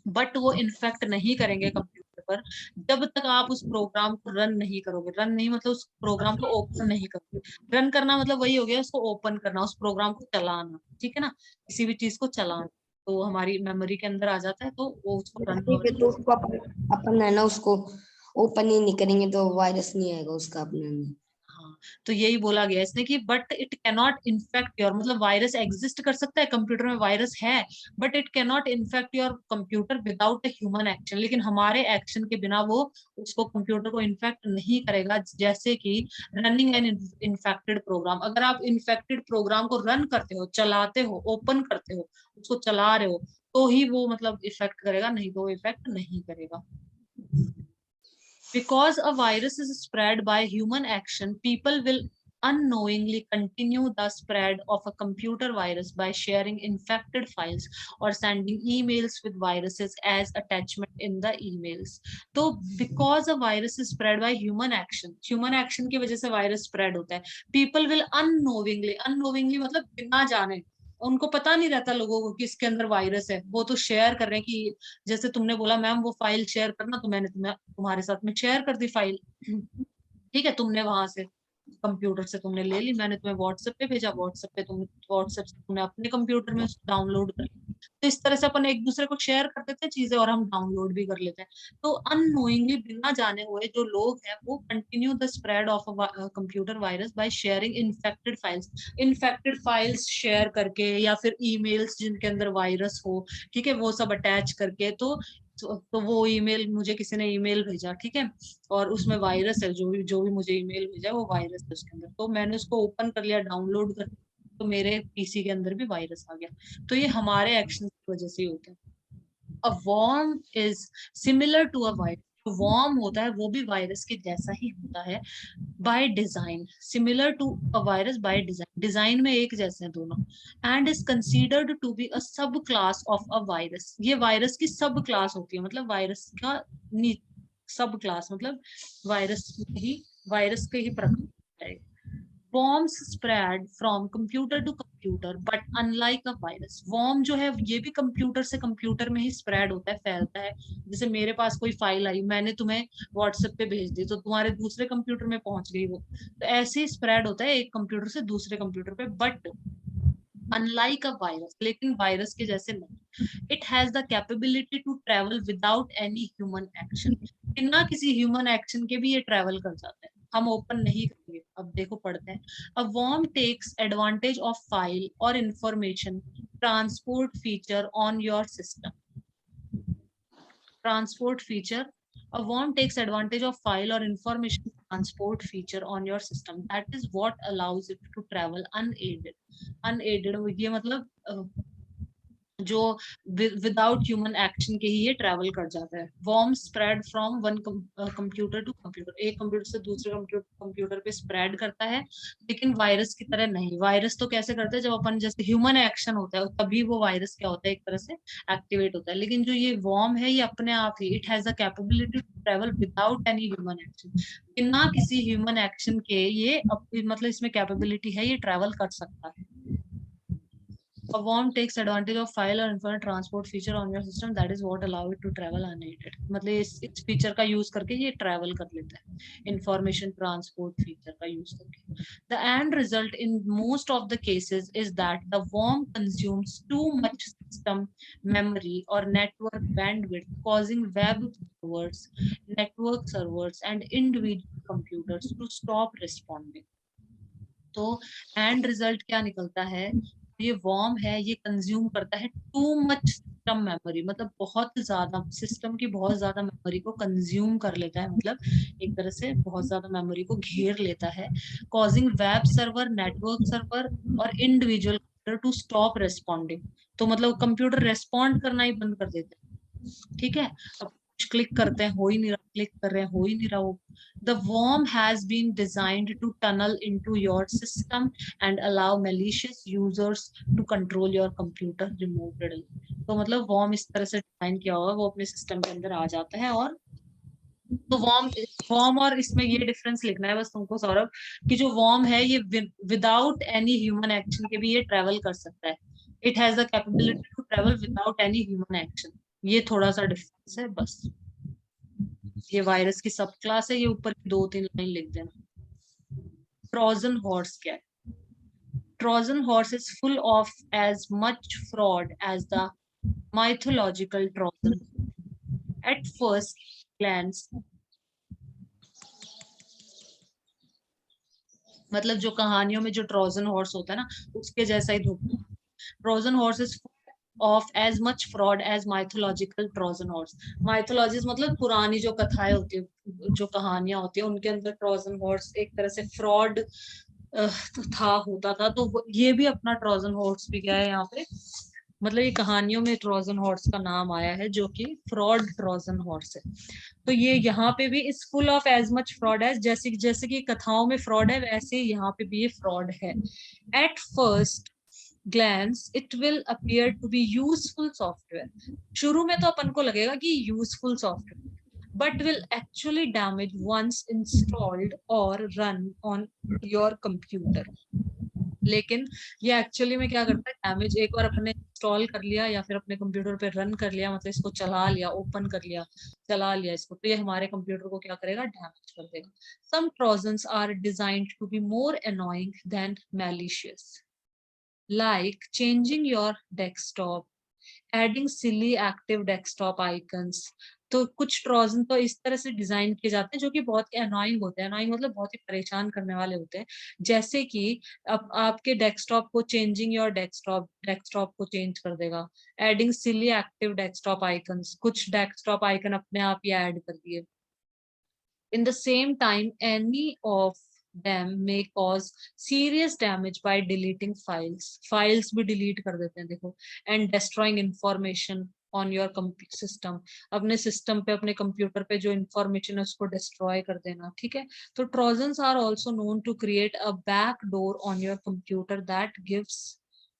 बट वो इन्फेक्ट नहीं करेंगे कंप्यूटर पर जब तक आप उस प्रोग्राम को रन नहीं करोगे। रन नहीं मतलब उस प्रोग्राम को ओपन नहीं करोगे। रन करना मतलब वही हो गया, उसको ओपन करना, उस प्रोग्राम को चलाना, ठीक है ना, किसी भी चीज को चलाना, तो हमारी मेमोरी के अंदर आ जाता है, तो वो उसको रन ठीक है, तो उसको अपन है ना उसको ओपन ही नहीं करेंगे तो वायरस नहीं आएगा उसका अपने अंदर। हाँ, तो यही बोला गया इसने कि but it cannot infect your, मतलब वायरस एग्जिस्ट कर सकता है, कंप्यूटर में वायरस है, but it cannot infect your computer without a human action, लेकिन हमारे एक्शन के बिना वो उसको कंप्यूटर को इन्फेक्ट नहीं करेगा। जैसे कि रनिंग एन इन्फेक्टेड प्रोग्राम, अगर आप इन्फेक्टेड प्रोग्राम को रन करते हो, चलाते हो, ओपन करते हो, उसको चला रहे हो, तो ही वो मतलब इफेक्ट करेगा, नहीं तो इफेक्ट नहीं करेगा। Because a virus is spread by human action, people will unknowingly continue the spread of a computer virus by sharing infected files or sending emails with viruses as attachment in the emails. तो because a virus is spread by human action की वजह से virus spread होता है, people will unknowingly मतलब बिना जाने, उनको पता नहीं रहता लोगों को कि इसके अंदर वायरस है, वो तो शेयर कर रहे हैं कि जैसे तुमने बोला मैम वो फाइल शेयर करना, तो मैंने तुम्हारे साथ में शेयर कर दी फाइल, ठीक है, तुमने वहां से कंप्यूटर से तुमने ले ली, मैंने तुम्हें व्हाट्सएप पे भेजा, व्हाट्सएप से तुमने अपने कंप्यूटर में डाउनलोड कर लिया। तो इस तरह से अपन एक दूसरे को शेयर कर देते हैं चीजें और हम डाउनलोड भी कर लेते हैं। तो अननोइंगली, बिना जाने हुए जो लोग हैं वो continue the spread of computer virus by sharing infected files share करके, या फिर ईमेल्स जिनके अंदर वायरस हो, ठीक है, वो सब अटैच करके। तो वो ईमेल, मुझे किसी ने ईमेल भेजा, ठीक है, और उसमें वायरस है, जो भी मुझे ईमेल भेजा वो वायरस है उसके अंदर, तो मैंने उसको ओपन कर लिया, डाउनलोड कर लिया, तो मेरे पीसी के अंदर भी वायरस आ गया। तो ये हमारे एक्शन की वजह से ही होता है। A worm is similar to a virus, जो वर्म होता है वो भी वायरस के जैसा ही होता है by design, similar to a virus by design, design में एक जैसे हैं दोनों, and is considered to be a sub class of a virus. ये वायरस की सब क्लास होती है, मतलब वायरस का सब क्लास मतलब वायरस के ही प्रकार है। worms spread from computer to computer but unlike a virus, worm जो है ये भी कंप्यूटर से कंप्यूटर में ही स्प्रेड होता है, फैलता है। जैसे मेरे पास कोई फाइल आई, मैंने तुम्हें व्हाट्सएप पे भेज दी, तो तुम्हारे दूसरे कंप्यूटर में पहुंच गई वो, तो ऐसे ही स्प्रेड होता है एक कंप्यूटर से दूसरे कंप्यूटर पे, बट अनलाइक अ वायरस, लेकिन वायरस के जैसे नहीं। It has the capability to travel without any human action, बिना किसी ह्यूमन एक्शन के भी ये ट्रेवल कर जाता है, हम ओपन नहीं करेंगे। अब देखो पढ़ते हैं। A worm takes advantage of file और information transport feature on your system, transport feature. A worm takes advantage of file or information transport feature on your system. That is what allows it to travel unaided. Unaided ये मतलब जो without human action के ही ये travel कर जाता है। Worm spread from one computer to computer, एक computer से दूसरे कंप्यूटर पे स्प्रेड करता है, लेकिन वायरस की तरह नहीं। वायरस तो कैसे करता है, जब अपन जैसे ह्यूमन एक्शन होता है तभी वो वायरस क्या होता है, एक तरह से एक्टिवेट होता है, लेकिन जो ये वर्म है ये अपने आप ही, it has the capability to travel without any human action, बिना किसी ह्यूमन एक्शन के ये मतलब इसमें कैपेबिलिटी है, ये ट्रेवल कर सकता है। A worm takes advantage of file or infinite transport feature on your system, that is what allow it to travel unaided, मतलब इस फीचर का यूज करके ये ट्रैवल कर लेता है, इंफॉर्मेशन ट्रांसपोर्ट फीचर का यूज करके। The end result in most of the cases is that the worm consumes too much system memory or network bandwidth, causing network servers and individual computers to stop responding। तो and result क्या निकलता है, ये worm है ये consume करता है too much system memory, मतलब बहुत ज्यादा सिस्टम की बहुत ज्यादा मेमोरी को कंज्यूम कर लेता है, मतलब एक तरह से बहुत ज्यादा मेमोरी को घेर लेता है, causing web server, network server और इंडिविजुअल टू स्टॉप रेस्पॉन्डिंग। तो मतलब कंप्यूटर रेस्पॉन्ड करना ही बंद कर देता है, ठीक है। कुछ क्लिक करते हैं हो ही नहीं रहा, क्लिक कर रहे हैं हो ही नहीं रहा वो। The worm has been designed to tunnel into your system and allow malicious users to control your computer remotely. तो मतलब worm इस तरह से डिजाइन किया होगा, वो अपने सिस्टम के अंदर आ जाता है। और तो worm और इसमें ये डिफरेंस लिखना है बस तुमको सौरभ, कि जो worm है ये विदाउट एनी ह्यूमन एक्शन के भी ये ट्रेवल कर सकता है। It has the capability to travel without any human action. ये थोड़ा सा डिफरेंस है बस। ये वायरस की सब क्लास है, ये ऊपर की 2-3 लाइन लिख देना। ट्रोजन हॉर्स क्या है? Trojan horse is full of as much fraud as the mythological Trojan. At first glance, मतलब जो कहानियों में जो ट्रोजन हॉर्स होता है ना, उसके जैसा ही धोखा। Trojan horse is of as much fraud as mythological Trojan horse. Mythologies मतलब पुरानी जो कथाएं होती है, जो कहानियां होती है, उनके अंदर ट्रोजन हॉर्स एक तरह से फ्रॉड था, होता था। तो ये भी अपना ट्रोजन हॉर्स भी क्या है यहाँ पे, मतलब ये कहानियों में ट्रोजन हॉर्स का नाम आया है, जो कि फ्रॉड ट्रोजन हॉर्स है। तो ये यहाँ पे भी is full of as much fraud as, जैसे जैसे कि कथाओं में फ्रॉड है, वैसे ही यहाँ पे भी ये फ्रॉड है। At first glance it will appear to be useful software. शुरू में तो अपन को लगेगा कि useful software, but will actually damage once installed or run on your computer. लेकिन ये एक्चुअली में क्या करता है, डैमेज एक बार अपने इंस्टॉल कर लिया या फिर अपने कंप्यूटर पे रन कर लिया, मतलब इसको चला लिया, ओपन कर लिया, चला लिया इसको, तो ये हमारे कंप्यूटर को क्या करेगा, डैमेज कर देगा। Some trojans are designed to be more annoying than malicious, like changing your desktop, adding silly active desktop icons. तो कुछ ट्रोजन तो इस तरह से डिजाइन किए जाते हैं जो कि बहुत ही अनोइंग होते हैं। अनोइंग मतलब बहुत ही परेशान करने वाले होते हैं। जैसे कि अब आपके डेस्कटॉप को, चेंजिंग योर डेस्कटॉप को चेंज कर देगा। एडिंग सिली एक्टिव डेस्कटॉप आइकन्स, कुछ डेस्कटॉप आइकन अपने आप ही ऐड कर दिए। In the same time, any of them may cause serious damage by deleting files. Files भी delete कर देते हैं देखो, and destroying information on your system. अपने system पे, अपने computer पे जो information है उसको destroy कर देना, ठीक है? तो trojans are also known to create a backdoor on your computer that gives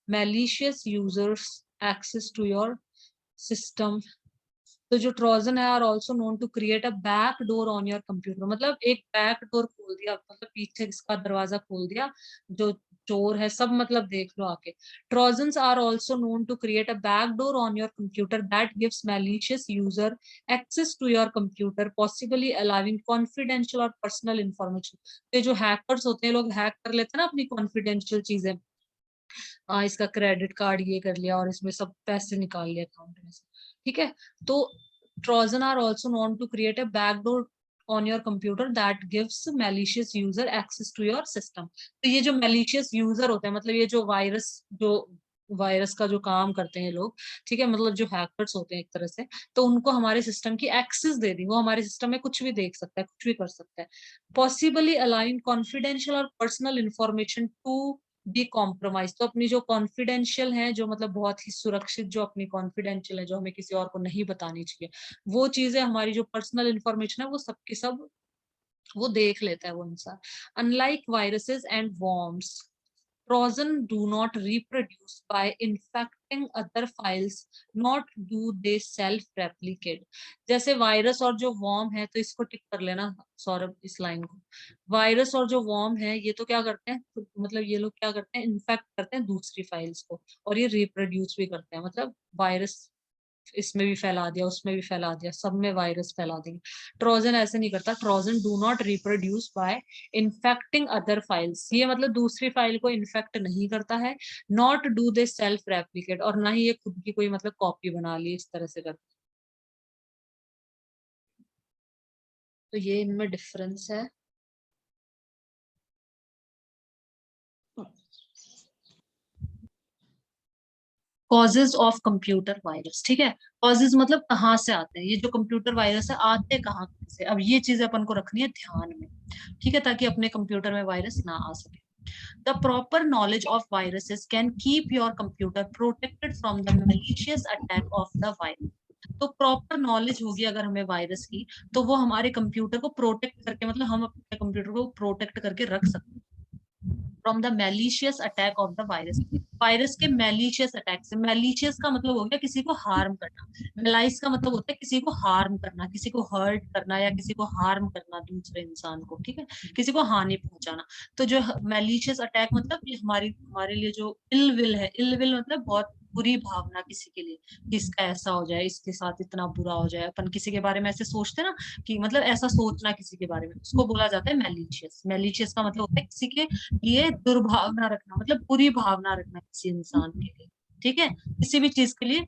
malicious users access to your system. तो जो ट्रोजन है are also known to create a back door on your computer, मतलब एक back door खोल दिया, मतलब पीछे इसका दरवाजा खोल दिया, जो चोर है सब मतलब देख लो आके। Trojans are also known to create a back door on your computer that gives malicious user access to your computer, possibly allowing confidential और पर्सनल इंफॉर्मेशन। ये जो हैकर्स होते हैं, लोग हैक कर लेते हैं ना अपनी कॉन्फिडेंशियल चीजें, इसका क्रेडिट कार्ड ये कर लिया और इसमें सब पैसे निकाल लिया अकाउंट में से, ठीक है? तो Trojan are also known to create a backdoor on your computer that gives malicious user access to your system. तो ये जो मैलिशियस यूजर होते हैं, मतलब ये जो वायरस का जो काम करते हैं लोग, ठीक है, मतलब जो हैकर्स होते हैं एक तरह से, तो उनको हमारे सिस्टम की एक्सेस दे दी, वो हमारे सिस्टम में कुछ भी देख सकता है, कुछ भी कर सकता है। पॉसिबली अलाउइंग कॉन्फिडेंशियल और personal information to be compromise. तो अपनी जो कॉन्फिडेंशियल है, जो मतलब बहुत ही सुरक्षित, जो अपनी कॉन्फिडेंशियल है, जो हमें किसी और को नहीं बतानी चाहिए, वो चीजें, हमारी जो पर्सनल इंफॉर्मेशन है, वो सबकी सब वो देख लेता है वो इंसान। Unlike viruses and worms, Trojan do not reproduce by infecting other files, not do they self-replicate. जैसे वायरस और जो वॉर्म है, तो इसको टिक कर लेना सौरभ, इस लाइन को। वायरस और जो वॉर्म है, ये तो क्या करते हैं, मतलब ये लोग क्या करते हैं, इन्फेक्ट करते हैं दूसरी फाइल्स को, और ये रिप्रोड्यूस भी करते हैं, मतलब वायरस इसमें भी फैला दिया, उसमें भी फैला दिया, सब में वायरस फैला देंगे। ट्रोजन ऐसे नहीं करता। Trojan do not reproduce by infecting other files, ये मतलब दूसरी फाइल को इन्फेक्ट नहीं करता है। Not do they self replicate, और ना ही ये खुद की कोई मतलब कॉपी बना ली, इस तरह से करता। तो ये इनमें डिफरेंस है। कॉजेज ऑफ कंप्यूटर वायरस, ठीक है? कॉजेज मतलब कहाँ से आते हैं, ये जो कंप्यूटर वायरस है आते कहाँ से। अब ये चीजें अपन को रखनी है ध्यान में, ठीक है, ताकि अपने कंप्यूटर में वायरस ना आ सके। The proper knowledge of viruses can keep your computer protected from the malicious attack of the virus. तो प्रॉपर नॉलेज होगी अगर हमें वायरस की, तो वो हमारे कंप्यूटर को प्रोटेक्ट करके, मतलब हम अपने कंप्यूटर को प्रोटेक्ट करके रख सकते हैं from the malicious attack of the virus. Virus के मैलिशियस अटैक से, मैलिशियस का मतलब हो गया किसी को हार्म करना, मेलाइस का मतलब होता है किसी को हार्म करना, किसी को हर्ट करना या किसी को हार्म करना दूसरे इंसान को, ठीक है, किसी को हानि पहुंचाना। तो जो मैलिशियस अटैक मतलब ये हमारे लिए जो इल विल है, इल विल मतलब बहुत बुरी भावना किसी के लिए, कि इसका ऐसा हो जाए, इसके साथ इतना बुरा हो जाए, अपन किसी के बारे में ऐसे सोचते ना कि मतलब ऐसा सोचना किसी के बारे में, उसको बोला जाता है मैलिशियस। मैलिशियस का मतलब होता है किसी के लिए दुर्भावना रखना, मतलब बुरी भावना रखना किसी इंसान के लिए, ठीक है, किसी भी चीज के लिए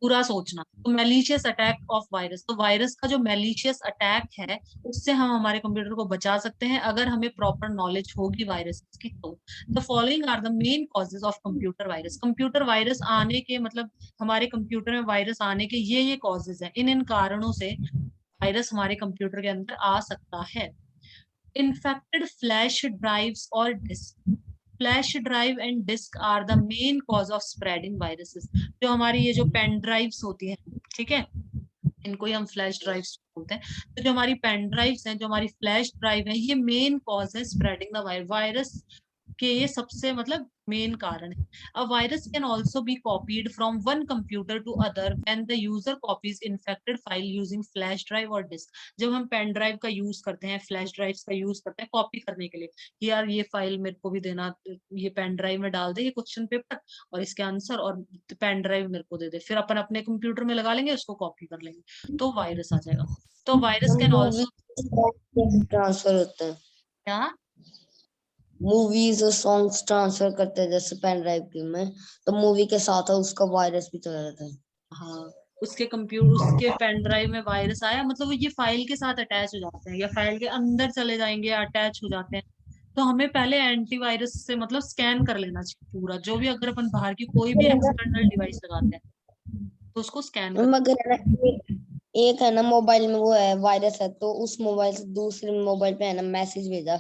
बुरा सोचना। तो मैलिशियस अटैक ऑफ वायरस, तो वायरस का जो मैलिशियस अटैक है उससे हम हमारे कंप्यूटर को बचा सकते हैं अगर हमें प्रॉपर नॉलेज होगी वायरस की। तो the following are the main causes of computer virus. Computer virus आने के मतलब हमारे कंप्यूटर में वायरस आने के ये कॉजेज हैं, इन कारणों से वायरस हमारे कंप्यूटर के अंदर आ सकता है। infected flash drives or disk, flash drive and disk are the main cause of spreading viruses. जो हमारी ये जो पेन ड्राइव्स होती हैं, ठीक है, इनको ही हम फ्लैश ड्राइव्स बोलते हैं। तो जो हमारी पेन ड्राइव्स हैं, जो हमारी फ्लैश ड्राइव है, ये मेन कॉज है स्प्रेडिंग द वायरस के, ये सबसे मतलब मेन कारण है। A virus can also be copied from one computer to other when the user copies infected file using flash drive or disk. जब हम पेन ड्राइव का यूज करते हैं, फ्लैश ड्राइव्स का यूज करते हैं कॉपी करने के लिए, कि यार ये फाइल मेरे को भी देना, ये पेन ड्राइव में डाल दे ये क्वेश्चन पेपर और इसके आंसर, और पेन ड्राइव मेरे को दे दे, फिर अपन अपने कंप्यूटर में लगा लेंगे, उसको कॉपी कर लेंगे, तो वायरस आ जाएगा। तो virus can movie also transfer होता है, क्या, मूवीज और सॉन्ग्स ट्रांसफर करते हैं जैसे पेन ड्राइव की में, तो मूवी के साथ उसका वायरस भी चला जाता है। हाँ, उसके कंप्यूटर, उसके पेन ड्राइव में वायरस आया, मतलब वो ये फाइल के साथ अटैच हो जाते हैं या फाइल के अंदर चले जाएंगे, अटैच हो जाते हैं। तो हमें पहले एंटीवायरस से मतलब स्कैन कर लेना चाहिए पूरा, जो भी अगर अपन बाहर की कोई भी एक्सटर्नल डिवाइस लगाते हैं तो उसको स्कैन कर। मगर है ना, एक है ना मोबाइल में वो है वायरस है, तो उस मोबाइल से दूसरे मोबाइल पे है ना मैसेज भेजा,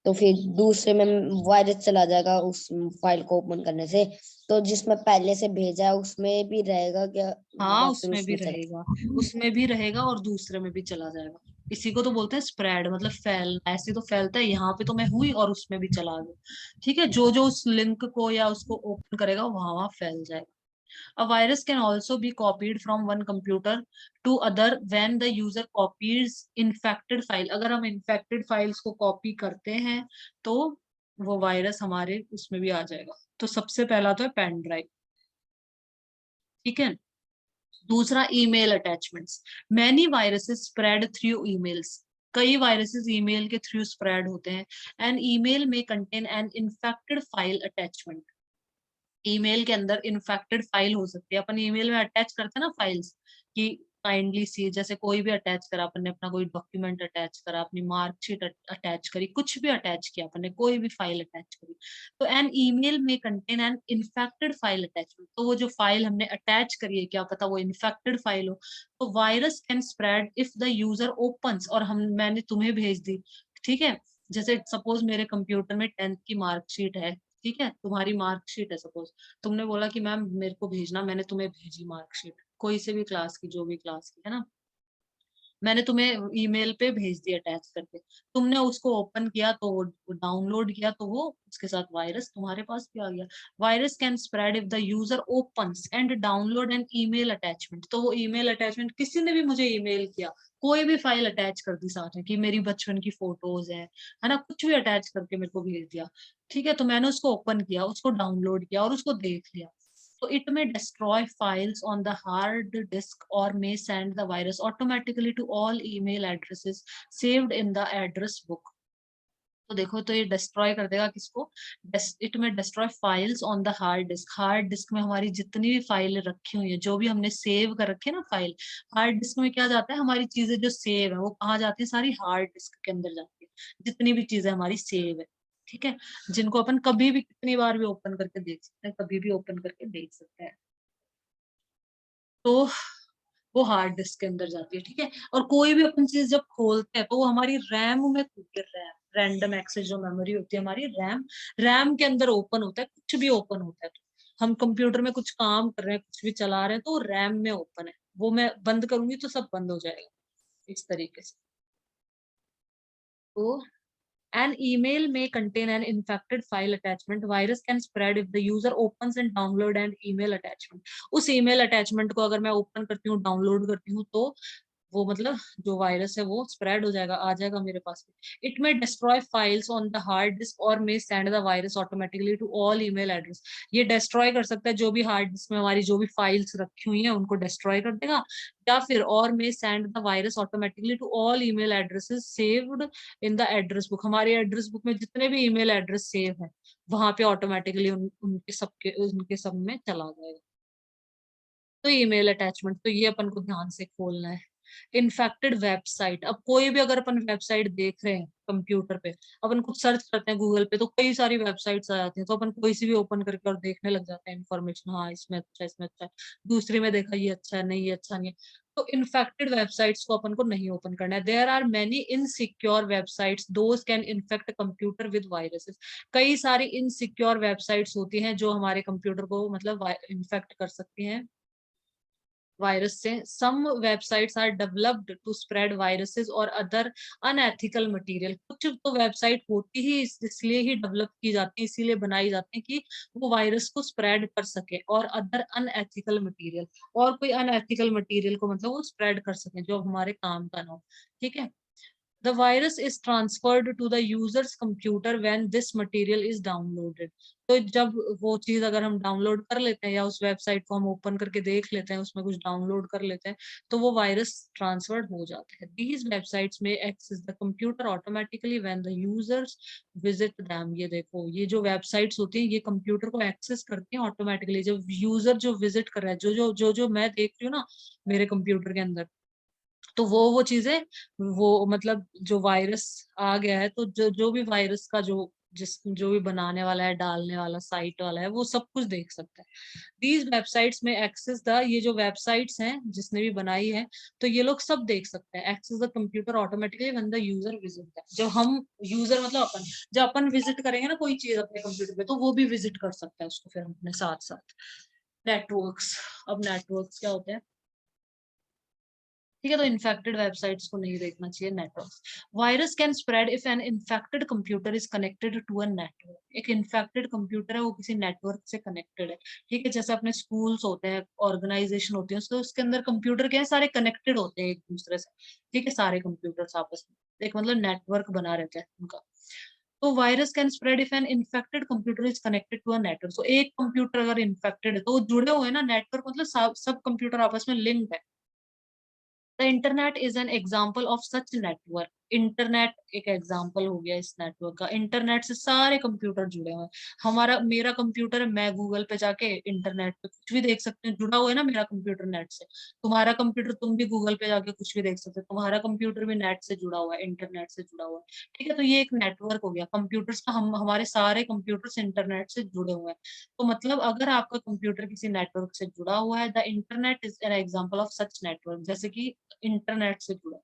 तो फिर दूसरे में वायरस चला जाएगा उस फाइल को ओपन करने से। तो जिसमें पहले से भेजा है उसमें भी रहेगा क्या, हाँ या फिर उसमें भी उसमें चला रहेगा, उसमें भी रहेगा और दूसरे में भी चला जाएगा। इसी को तो बोलते हैं स्प्रेड, मतलब फैलना। ऐसे तो फैलता है, यहाँ पे तो मैं हुई और उसमें भी चला गया, ठीक है, जो जो उस लिंक को या उसको ओपन करेगा वहां वहां फैल जाएगा। A virus can also be copied from one computer to other when the user copies infected file। अगर हम infected files को copy करते हैं तो वो वायरस हमारे उसमें भी आ जाएगा। तो सबसे पहला तो है पेन ड्राइव, ठीक है। दूसरा email attachments, many viruses spread through emails. कई वायरसेस ईमेल के थ्रू स्प्रेड होते हैं। एन ईमेल में contain an infected file attachment. Email के अंदर इन्फेक्टेड फाइल हो सकती है। अपन ईमेल में अटैच करते हैं ना फाइल्स, कि काइंडली सी, जैसे कोई भी अटैच करा अपन ने, अपना कोई डॉक्यूमेंट अटैच करा, अपनी मार्कशीट अटैच करी, कुछ भी अटैच किया अपन ने, कोई भी फाइल अटैच करी, तो एन ईमेल में contain an infected file attachment. तो वो जो फाइल हमने अटैच करी है, क्या पता वो इन्फेक्टेड फाइल हो। तो virus can spread if the user opens, और हम मैंने तुम्हें भेज दी, ठीक है, जैसे सपोज मेरे कंप्यूटर में 10th की मार्कशीट है, ठीक है, तुम्हारी मार्कशीट है सपोज, तुमने बोला कि मैम मेरे को भेजना, मैंने तुम्हें भेजी मार्कशीट, कोई से भी क्लास की, जो भी क्लास की है ना, मैंने तुम्हें ईमेल पे भेज दिया अटैच करके, तुमने उसको ओपन किया, तो डाउनलोड किया, तो वो उसके साथ वायरस तुम्हारे पास भी आ गया। Virus can spread if the user opens and download an email attachment. तो वो ईमेल अटैचमेंट, किसी ने भी मुझे ईमेल किया, कोई भी फाइल अटैच कर दी साथ में, कि मेरी बचपन की फोटोज है ना, कुछ भी अटैच करके मेरे को भेज दिया, ठीक है, तो मैंने उसको ओपन किया, उसको डाउनलोड किया और उसको देख लिया। So it may destroy files on the hard disk or may send the virus automatically to all email addresses saved in the address book। तो देखो, तो ये डिस्ट्रॉय कर देगा किसको, इट में destroy files on the hard disc. Hard disk में हमारी जितनी भी फाइलें रखी हुई है, जो भी हमने सेव कर रखी है ना फाइल, हार्ड डिस्क में क्या जाता है, हमारी चीजें जो सेव है वो कहाँ जाती है, सारी हार्ड डिस्क के अंदर जाती है, जितनी भी चीजें हमारी सेव है, ठीक है, जिनको अपन कभी भी कितनी बार भी ओपन करके देख सकते हैं, कभी भी ओपन करके देख सकते हैं। तो वो हार्ड डिस्क के अंदर जाती है, ठीक है। और कोई भी अपन चीज जब खोलते हैं तो वो हमारी रैम में खुलती है, रैम, रैंडम एक्सेस जो मेमोरी होती है हमारी, रैम, रैम के अंदर ओपन होता है, कुछ भी ओपन होता है। हम कंप्यूटर में कुछ काम कर रहे हैं, कुछ भी चला रहे हैं, तो रैम में ओपन है, वो मैं बंद करूंगी तो सब बंद हो जाएगा इस तरीके से। तो an email may contain an infected file attachment. Virus can spread if the user opens and download an email attachment. उस email attachment को अगर मैं open करती हूँ, download करती हूँ, तो वो मतलब जो वायरस है वो स्प्रेड हो जाएगा, आ जाएगा मेरे पास। It may destroy files on the hard disk और may send the virus automatically to all email address. ये डिस्ट्रॉय कर सकता है जो भी हार्ड डिस्क में हमारी जो भी फाइल्स रखी हुई हैं उनको डिस्ट्रॉय कर देगा, या फिर और may send the virus automatically to all email addresses saved in the address book. हमारी एड्रेस बुक में जितने भी ईमेल एड्रेस सेव है वहां पे ऑटोमेटिकली उनके सब में चला जाएगा। तो ईमेल अटैचमेंट तो ये अपन को ध्यान से खोलना है। इन्फेक्टेड वेबसाइट, अब कोई भी अगर अपन वेबसाइट देख रहे हैं कंप्यूटर पे, अपन कुछ सर्च करते हैं गूगल पे तो कई सारी वेबसाइट्स आ जाती हैं, तो अपन कोई सी भी ओपन करके और देखने लग जाते हैं इन्फॉर्मेशन, हाँ इसमें अच्छा है, इसमें अच्छा है, दूसरी में देखा ये अच्छा है, नहीं ये अच्छा नहीं है। तो इन्फेक्टेड वेबसाइट्स को अपन को नहीं ओपन करना है। There are many insecure websites, those can infect computer with viruses. कई सारी इनसिक्योर वेबसाइट्स होती हैं जो हमारे कंप्यूटर को मतलब इन्फेक्ट कर सकती हैं वायरस से। Some websites are developed to spread viruses और अदर अनएथिकल मटेरियल। कुछ तो वेबसाइट होती ही इसलिए ही डेवलप की जाती है, इसीलिए बनाई जाती है कि वो वायरस को स्प्रेड कर सके, और अदर अनएथिकल मटेरियल, और कोई अनएथिकल मटेरियल को मतलब वो स्प्रेड कर सके जो हमारे काम का ना हो। ठीक है। The virus is transferred to the user's computer when this material is downloaded. तो जब वो चीज अगर हम डाउनलोड कर लेते हैं या उस वेबसाइट को हम ओपन करके देख लेते हैं, उसमें कुछ डाउनलोड कर लेते हैं, तो वो वायरस ट्रांसफर्ड हो जाता है। These websites may access the computer automatically when the users visit them. ये देखो, ये जो वेबसाइट्स होती हैं ये कंप्यूटर को एक्सेस करती हैं ऑटोमेटिकली जब यूजर जो विजिट कर रहा है, जो मैं देख रही हूँ ना मेरे कंप्यूटर के अंदर, तो वो चीजें, वो मतलब जो वायरस आ गया है, तो जो भी वायरस का जो भी बनाने वाला है, डालने वाला, साइट वाला है, वो सब कुछ देख सकता है। दीज वेबसाइट्स में एक्सेस द, ये जो वेबसाइट्स हैं जिसने भी बनाई है, तो ये लोग सब देख सकते हैं। Access the computer automatically when the user visit. जब हम यूजर मतलब अपन, जब अपन विजिट करेंगे ना कोई चीज अपने कंप्यूटर पे, तो वो भी विजिट कर सकता है उसको फिर हम अपने साथ साथ। नेटवर्क्स, अब नेटवर्क्स क्या होते हैं? ठीक है, तो इन्फेक्टेड वेबसाइट्स को नहीं देखना चाहिए। Network, virus can spread if an infected computer is connected to a network. एक इन्फेक्टेड कंप्यूटर है वो किसी नेटवर्क से कनेक्टेड है। ठीक है, जैसे अपने स्कूल्स होते हैं, ऑर्गेनाइजेशन होती है, तो उसके अंदर कंप्यूटर क्या है, सारे कनेक्टेड होते हैं एक दूसरे से। ठीक है, सारे कंप्यूटर्स आपस में एक मतलब नेटवर्क बना रहता है उनका। तो virus can spread if an infected computer is connected to a network. तो एक कंप्यूटर अगर इन्फेक्टेड है तो वो जुड़े हुए हैं ना, नेटवर्क मतलब सब कंप्यूटर आपस में लिंक्ड है। The internet is an example of such network. Internet एक एग्जाम्पल हो गया इस नेटवर्क का। इंटरनेट से सारे कंप्यूटर जुड़े हुए हैं। हमारा मेरा कंप्यूटर है, मैं गूगल पे जाके इंटरनेट पे कुछ भी देख सकते हैं, जुड़ा हुआ है ना मेरा कंप्यूटर नेट से। तुम्हारा कंप्यूटर, तुम भी गूगल पे जाके कुछ भी देख सकते हो, तुम्हारा कंप्यूटर भी नेट से जुड़ा हुआ है, इंटरनेट से जुड़ा हुआ है। ठीक है, तो ये एक नेटवर्क हो गया कंप्यूटर्स का। हम हमारे सारे कंप्यूटर्स इंटरनेट से जुड़े हुए हैं। तो मतलब अगर आपका कंप्यूटर किसी नेटवर्क से जुड़ा हुआ है, the internet is an example of such network. जैसे कि इंटरनेट से जुड़ा।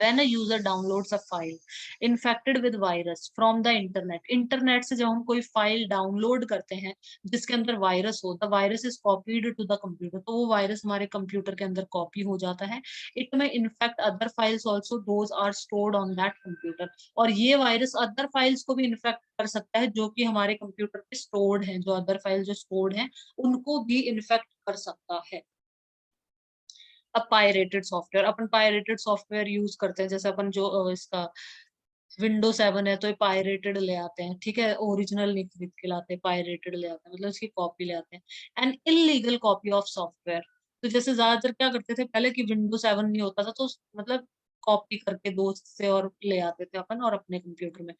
When a user downloads a file infected with virus from the internet, internet से जब हम कोई फाइल डाउनलोड करते हैं जिसके अंदर वायरस हो, the virus is copied to the computer, तो वो वायरस हमारे कंप्यूटर के अंदर कॉपी हो जाता है। It may infect other files also, those are stored on that computer. और ये वायरस अदर फाइल्स को भी इन्फेक्ट कर सकता है जो कि हमारे कंप्यूटर पे स्टोर्ड है, जो अदर फाइल जो स्टोर्ड है उनको भी इन्फेक्ट कर सकता है। अब पायरेटेड सॉफ्टवेयर, अपन पायरेटेड सॉफ्टवेयर यूज करते हैं, जैसे अपन जो इसका विंडो 7 है तो ये पायरेटेड ले आते हैं। ठीक है, ओरिजिनल नहीं खरीद के लाते, पायरेटेड ले आते हैं, मतलब इसकी कॉपी ले आते हैं। And illegal copy of software, तो जैसे ज्यादातर क्या करते थे पहले कि विंडो 7 नहीं होता था तो मतलब कॉपी करके दोस्त से और ले आते थे अपन और अपने कंप्यूटर में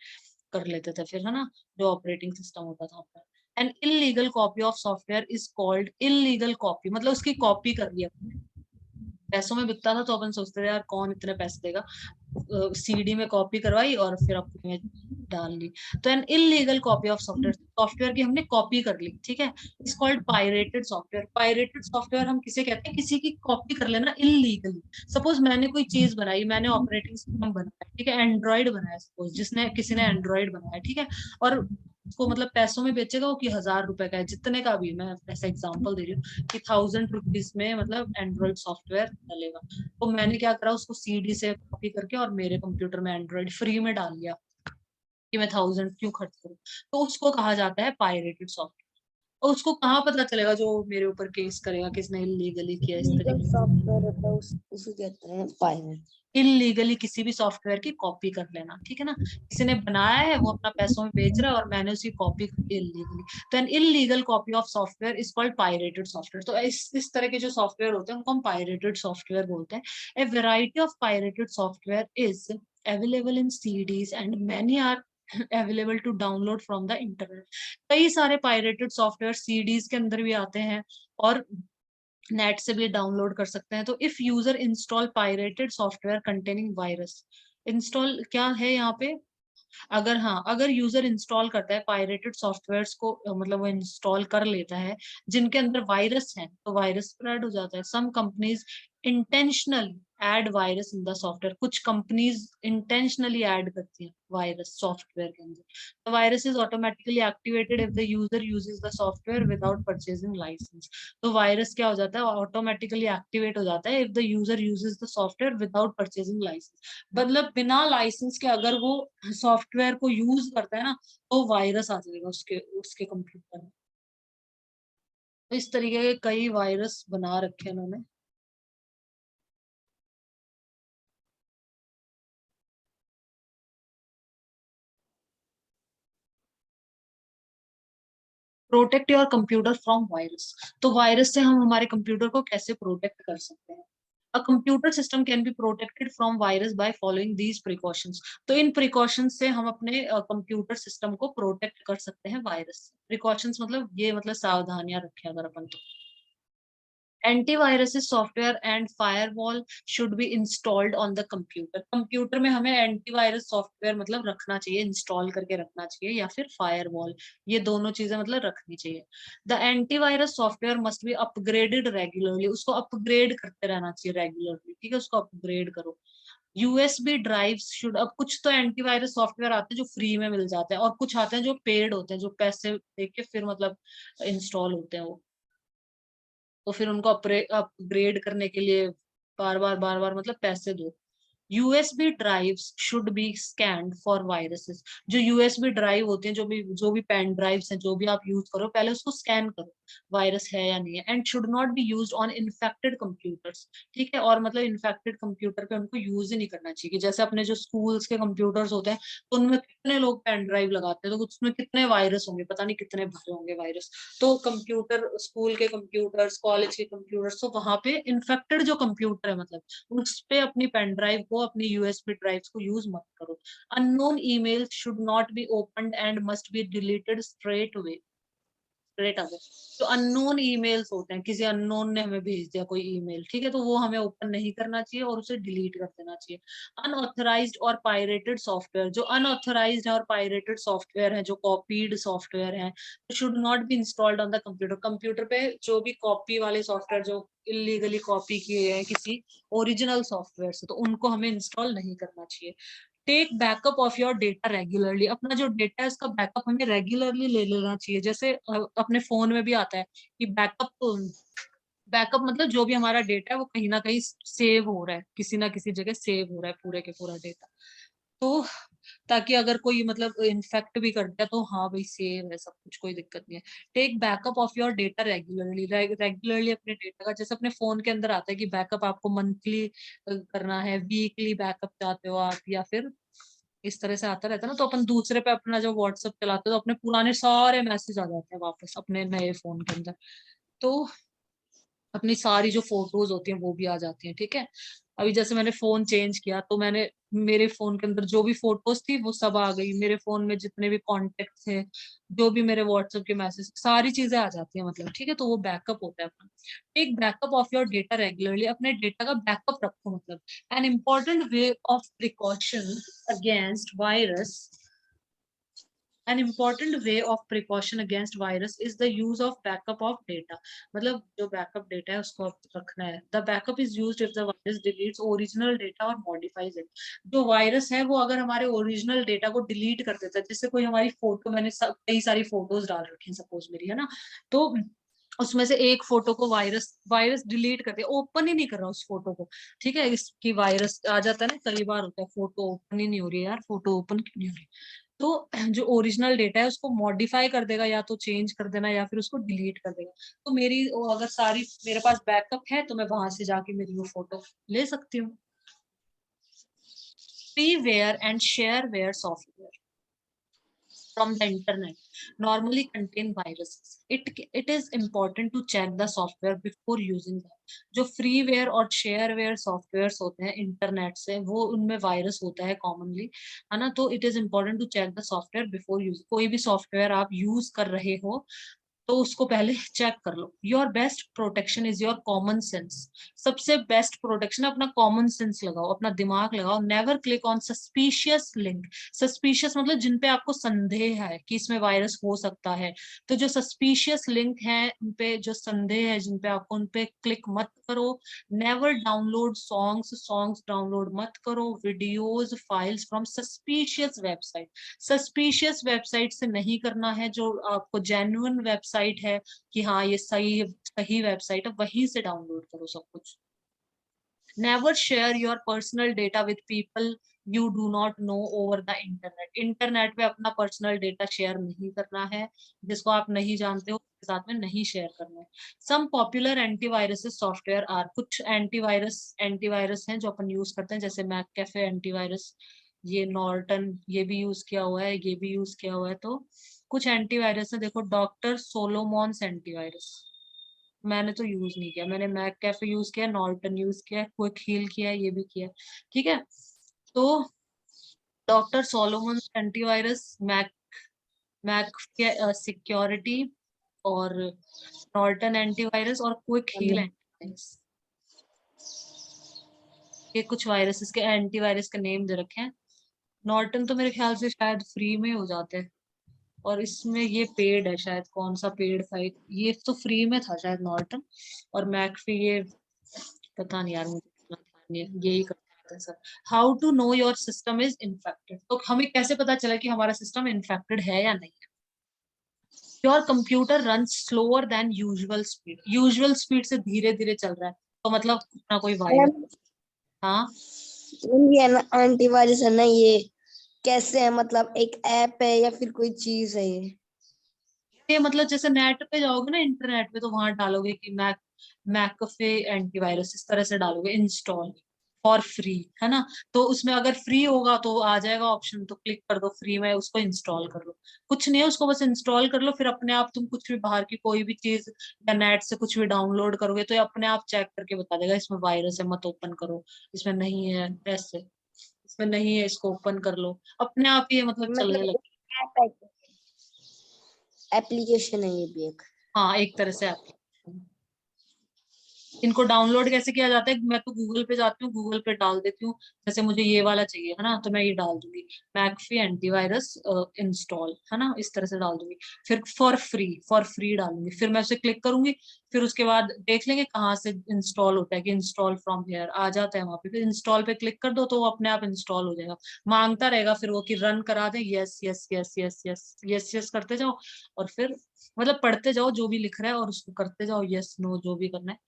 कर लेते थे फिर, है ना, जो ऑपरेटिंग सिस्टम होता था अपना। An illegal copy of software is called illegal copy, मतलब उसकी कॉपी कर लिया, पैसों में बिकता था तो अपन सोचते थे यार कौन इतने पैसे देगा, सीडी में कॉपी करवाई और फिर अपने में डाल ली। तो an illegal copy of software, software की हमने कॉपी कर ली। ठीक है, is called pirated software. Pirated software हम किसे कहते हैं, किसी की कॉपी कर लेना इलीगली। सपोज मैंने कोई चीज बनाई, मैंने ऑपरेटिंग सिस्टम बनाया, ठीक है, एंड्रॉइड बनाया, सपोज जिसने किसी ने एंड्रॉइड बनाया, ठीक है, और उसको मतलब पैसों में बेचेगा वो कि 1000 रुपए का है, जितने का भी, मैं ऐसा एग्जांपल दे रही हूँ कि 1000 रुपीज में मतलब एंड्रॉइड सॉफ्टवेयर डलेगा। तो मैंने क्या करा, उसको सीडी से कॉपी करके और मेरे कंप्यूटर में एंड्रॉइड फ्री में डाल लिया कि मैं 1000 क्यों खर्च करूँ। तो उसको कहा जाता है पायरेटेड सॉफ्टवेयर। और उसको कहाँ पता चलेगा जो मेरे ऊपर केस करेगा, किसने इलीगली किया इस लीगल तरीके सॉफ्टवेयर होता है उसे कहते हैं पायरेट। इलीगली किसी भी सॉफ्टवेयर की कॉपी कर लेना, ठीक है ना। किसी ने बनाया है, वो अपना पैसों में बेच रहा है और मैंने उसकी कॉपी कर ली इलीगली, तो an illegal copy of software is called pirated software. तो इस तरह के जो सॉफ्टवेयर होते हैं उनको हम पायरेटेड सॉफ्टवेयर बोलते हैं। A variety of pirated software is available in CDs and many are available to download from the internet. कई सारे पायरेटेड सॉफ्टवेयर सीडीज के अंदर भी आते हैं और नेट से भी डाउनलोड कर सकते हैं। तो if user install pirated software containing virus, install क्या है यहाँ पे, अगर हाँ, अगर यूजर इंस्टॉल करता है पायरेटेड सॉफ्टवेयर्स को, मतलब वो इंस्टॉल कर लेता है जिनके अंदर वायरस है, तो वायरस स्प्रेड हो जाता है। Some companies intentionally add virus in the software, कुछ कंपनीज इंटेंशनली ऐड करती हैं वायरस सॉफ्टवेयर के अंदर। The virus is automatically activated if the user uses the software without purchasing license. तो वायरस क्या हो जाता है, ऑटोमेटिकली एक्टिवेट हो जाता है if the user uses the software without purchasing license. मतलब बिना लाइसेंस के अगर वो सॉफ्टवेयर को यूज करता है ना, तो वायरस आ जाएगा उसके उसके कंप्यूटर में। तो इस तरीके के कई वायरस बना रखे हैं उन्होंने। Protect your computer from virus. तो वायरस से हम हमारे कंप्यूटर को कैसे प्रोटेक्ट कर सकते हैं। A computer system can be protected from virus by following these precautions. तो इन प्रिकॉशंस से हम अपने कंप्यूटर सिस्टम को प्रोटेक्ट कर सकते हैं वायरस से। प्रिकॉशंस मतलब ये, मतलब सावधानियां रखें अगर अपन तो। Antivirus software and firewall should be installed on the computer. Computer में हमें एंटीवायरस सॉफ्टवेयर मतलब रखना चाहिए, इंस्टॉल करके रखना चाहिए, या फिर फायरवॉल, ये दोनों चीजें मतलब रखनी चाहिए। The antivirus software must be upgraded regularly, उसको अपग्रेड करते रहना चाहिए रेगुलरली, ठीक है, उसको अपग्रेड करो। यूएसबी ड्राइव्स शुड, अब कुछ तो एंटीवायरस सॉफ्टवेयर आते हैं जो फ्री में मिल जाते हैं और कुछ आते हैं जो पेड होते हैं, जो पैसे दे के फिर मतलब इंस्टॉल होते हैं वो। तो फिर उनको अपग्रेड करने के लिए बार बार मतलब पैसे दो। USB drives should be scanned for viruses. जो यूएसबी ड्राइव होती हैं, जो भी पेन ड्राइव्स हैं, जो भी आप यूज करो, पहले उसको स्कैन करो वायरस है या नहीं है। And should not be used on infected computers, ठीक है। और मतलब इन्फेक्टेड कंप्यूटर पे उनको यूज ही नहीं करना चाहिए। कि जैसे अपने जो स्कूल्स के कंप्यूटर्स होते हैं, तो उनमें कितने लोग पेन ड्राइव लगाते हैं, तो उसमें कितने वायरस होंगे, पता नहीं कितने भरे होंगे वायरस। तो कंप्यूटर, स्कूल के कंप्यूटर्स, कॉलेज के कंप्यूटर्स, तो वहां पे इन्फेक्टेड जो कंप्यूटर है मतलब उस पे अपनी पेन ड्राइव को, अपनी यूएसबी ड्राइव्स को यूज मत करो। Unknown emails should not be opened and must be deleted straight away, straight away. तो अननोन ईमेल्स होते हैं, किसी अननोन ने हमें भेज दिया कोई ईमेल, ठीक है, तो वो हमें ओपन नहीं करना चाहिए और उसे डिलीट कर देना चाहिए। अनऑथराइज्ड और पायरेटेड सॉफ्टवेयर, जो अनऑथराइज्ड है और पायरेटेड सॉफ्टवेयर है, जो कॉपीड सॉफ्टवेयर है, should not be installed on the computer. Computer पे जो भी कॉपी वाले सॉफ्टवेयर, जो इलीगली कॉपी किए हैं किसी ओरिजिनल सॉफ्टवेयर से, तो उनको हमें इंस्टॉल नहीं करना चाहिए। Take backup of your data regularly, अपना जो डेटा है उसका बैकअप हमें रेगुलरली ले लेना चाहिए। जैसे अपने फोन में भी आता है कि बैकअप, बैकअप मतलब जो भी हमारा डेटा है वो कहीं ना कहीं सेव हो रहा है, किसी ना किसी जगह सेव हो रहा है पूरे के पूरा डेटा। तो ताकि अगर कोई मतलब इन्फेक्ट भी कर दिया तो हाँ भाई सेव है सब कुछ, कोई दिक्कत नहीं है। Take backup of your data regularly, regularly अपने डेटा का, जैसे अपने फोन के अंदर आता है कि बैकअप आपको मंथली करना है, वीकली बैकअप चाहते हो आप, या फिर इस तरह से आता रहता है ना। तो अपन दूसरे पे अपना जो व्हाट्सएप चलाते हैं तो अपने पुराने सारे मैसेज आ जाते हैं वापस अपने नए फोन के अंदर। तो अपनी सारी जो फोटोज होती हैं वो भी आ जाती हैं, ठीक है। अभी जैसे मैंने फोन चेंज किया तो मैंने, मेरे फोन के अंदर जो भी फोटोज थी वो सब आ गई, मेरे फोन में जितने भी कॉन्टेक्ट थे, जो भी मेरे व्हाट्सएप के मैसेज, सारी चीजें आ जाती हैं मतलब, ठीक है। तो वो बैकअप होता है अपना। Take backup of your data regularly, अपने डेटा का बैकअप रखो मतलब। An important way of precaution against virus An important way of precaution against virus is the use of backup of data. मतलब जो backup data है उसको रखना है. The backup is used if the virus deletes original data or modifies it. जो virus है वो अगर हमारे ओरिजिनल डेटा को डिलीट कर देता है, जैसे कोई हमारी फोटो, मैंने कई सारी फोटोज डाल रखी हैं सपोज मेरी, है ना, तो उसमें से एक फोटो को वायरस वायरस डिलीट कर दिया, ओपन ही नहीं कर रहा उस फोटो को, ठीक है, इसकी वायरस आ जाता है ना, कई बार होता है फोटो ओपन ही नहीं हो रही है, यार फोटो ओपन क्यों नहीं हो रही, तो जो ओरिजिनल डेटा है उसको मॉडिफाई कर देगा, या तो चेंज कर देना या फिर उसको डिलीट कर देगा. तो मेरी अगर सारी मेरे पास बैकअप है तो मैं वहां से जाके मेरी वो फोटो ले सकती हूँ. Freeware and shareware software from the internet normally contain viruses. It is important to check the software before using them. जो freeware और shareware softwares होते हैं इंटरनेट से, वो उनमें वायरस होता है कॉमनली, है ना, तो it is important to check the software before use. कोई भी सॉफ्टवेयर आप यूज कर रहे हो तो उसको पहले चेक कर लो. Your best protection is your common sense. सबसे बेस्ट प्रोटेक्शन अपना कॉमन सेंस लगाओ, अपना दिमाग लगाओ. Never click on suspicious link. Suspicious मतलब जिन पे आपको संदेह है कि इसमें वायरस हो सकता है, तो जो सस्पिशियस लिंक है उन पे जो संदेह है जिन पे आपको, उन पे क्लिक मत करो. नेवर डाउनलोड सॉन्ग्स डाउनलोड मत करो. Videos files from suspicious website. Suspicious website से नहीं करना है, जो आपको जेन्युइन वेबसाइट है कि हाँ ये सही सही वेबसाइट है, वहीं से डाउनलोड करो सब कुछ. Never share your personal data with people you do not know over the internet. Internet पे अपना पर्सनल डेटा शेयर नहीं करना है, जिसको आप नहीं जानते हो उसके साथ में नहीं शेयर करना है. Some popular antivirus software are. कुछ एंटीवायरस हैं जो अपन यूज करते हैं, जैसे मैककेफे एंटीवायरस, ये नॉर्टन, ये भी यूज किया हुआ है, ये भी यूज किया हुआ है. तो कुछ एंटीवायरस है, देखो डॉक्टर सोलोमॉन्स एंटीवायरस, मैंने तो यूज नहीं किया, मैंने मैक कैफे यूज किया, नॉर्टन यूज किया, क्विक हील किया, ये भी किया, ठीक है. तो doctor Solomon antivirus, Mac Mac security, और नॉर्टन एंटीवायरस, और क्विक हील एंटीवायरस, ये कुछ वायरसेस के एंटीवायरस के नेम दे रखे हैं. नॉर्टन तो मेरे ख्याल से शायद फ्री में हो जाते हैं, और इसमें ये पेड है शायद, कौन सा पेड था, ये तो फ्री में था शायद नॉर्टन. और मैकफी ये पता नहीं यार, मुझे इतना ध्यान नहीं है, यही करते हैं sir. How to know your system is infected. तो हमें कैसे पता चला कि हमारा सिस्टम इन्फेक्टेड है या नहीं है. Your computer run slower than usual speed. Usual speed से धीरे धीरे चल रहा है, तो मतलब ना कोई वायरस. हाँ, ये ना एंटीवायरस है ना, ये कैसे है, मतलब एक ऐप है या फिर कोई चीज है ये मतलब जैसे नेट पे जाओगे ना, इंटरनेट पे, तो वहां डालोगे कि मैकफे एंटीवायरस, इस तरह से डालोगे इंस्टॉल फॉर फ्री, है ना, तो उसमें अगर फ्री होगा तो आ जाएगा ऑप्शन, तो क्लिक कर दो फ्री में, उसको इंस्टॉल कर लो. कुछ नहीं है, उसको बस इंस्टॉल कर लो, फिर अपने आप तुम कुछ भी बाहर की कोई भी चीज या नेट से कुछ भी डाउनलोड करोगे तो ये अपने आप चेक करके बता देगा इसमें वायरस है, मत ओपन करो, इसमें नहीं है, ऐसे इसमें नहीं है, इसको ओपन कर लो, अपने आप ये मतलब चलने मतलब लगे. ऐप है, एप्लीकेशन है ये भी एक। हाँ, एक तरह से application. इनको डाउनलोड कैसे किया जाता है, मैं तो गूगल पे जाती हूँ, गूगल पे डाल देती हूँ, जैसे मुझे ये वाला चाहिए है ना, तो मैं ये डाल दूंगी मैकफी एंटीवायरस इंस्टॉल, है ना, इस तरह से डाल दूंगी. फिर फॉर फ्री डालूंगी, फिर मैं उसे क्लिक करूंगी, फिर उसके बाद देख लेंगे कहाँ से इंस्टॉल होता है, कि इंस्टॉल फ्रॉम हेयर आ जाता है वहां पे, फिर इंस्टॉल पे क्लिक कर दो तो वो अपने आप इंस्टॉल हो जाएगा. मांगता रहेगा फिर वो कि रन करा दे, yes yes yes yes yes yes yes करते जाओ, और फिर मतलब पढ़ते जाओ जो भी लिख रहा है और उसको करते जाओ, यस नो जो भी करना है,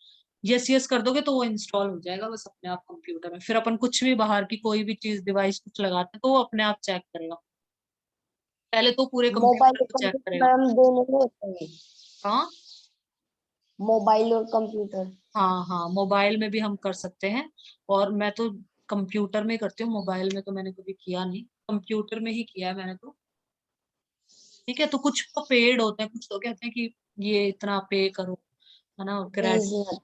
यस यस कर दोगे तो वो इंस्टॉल हो जाएगा बस अपने आप कंप्यूटर में. फिर अपन कुछ भी बाहर की कोई भी चीज डिवाइस कुछ लगाते हैं तो वो अपने आप चेक करेगा, पहले तो पूरे मोबाइल कंप्यूटर और को चेक कंप्यूटर करेगा. मैम दोनों में होता है, हाँ, मोबाइल और कंप्यूटर। हाँ, हाँ, मोबाइल में भी हम कर सकते हैं, और मैं तो कंप्यूटर में करती हूँ, मोबाइल में तो मैंने कभी किया नहीं, कंप्यूटर में ही किया है मैंने तो. ठीक है, तो कुछ तो पेड होते हैं, कुछ तो कहते हैं कि ये इतना पे करो, है ना, फीस क्रेडिट, नहीं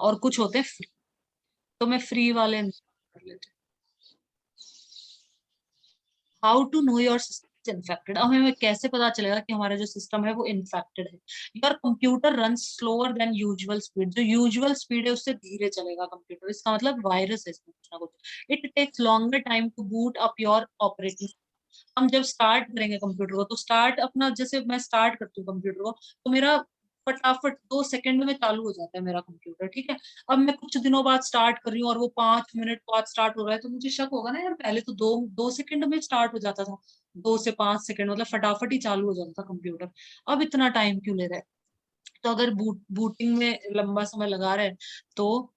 और कुछ होते हैं फ्री, तो मैं फ्री वाले install कर लेती हूँ. How to know your system infected. अब हमें कैसे पता चलेगा कि हमारा जो सिस्टम है वो इन्फेक्टेड है. Your computer run slower than usual speed. जो यूजुअल स्पीड है उससे धीरे चलेगा कंप्यूटर, इसका मतलब वायरस है इसमें कुछ ना कुछ. It takes longer time to boot up your operating. हम जब स्टार्ट करेंगे कंप्यूटर को, तो स्टार्ट अपना, जैसे मैं स्टार्ट करती हूँ कंप्यूटर को, तो मेरा फटाफट 2 सेकंड में चालू हो जाता है मेरा कंप्यूटर, ठीक है। अब मैं कुछ दिनों बाद स्टार्ट कर रही हूँ और वो 5 मिनट बाद स्टार्ट हो रहा है, तो मुझे शक होगा ना यार, पहले तो 2 सेकंड में स्टार्ट हो जाता था, 2 से 5 सेकंड, मतलब फटाफट ही चालू हो जाता था कंप्यूटर, अब इतना टाइम क्यों ले रहा है। तो अगर बूटिंग में लंबा समय लगा रहे हैं, तो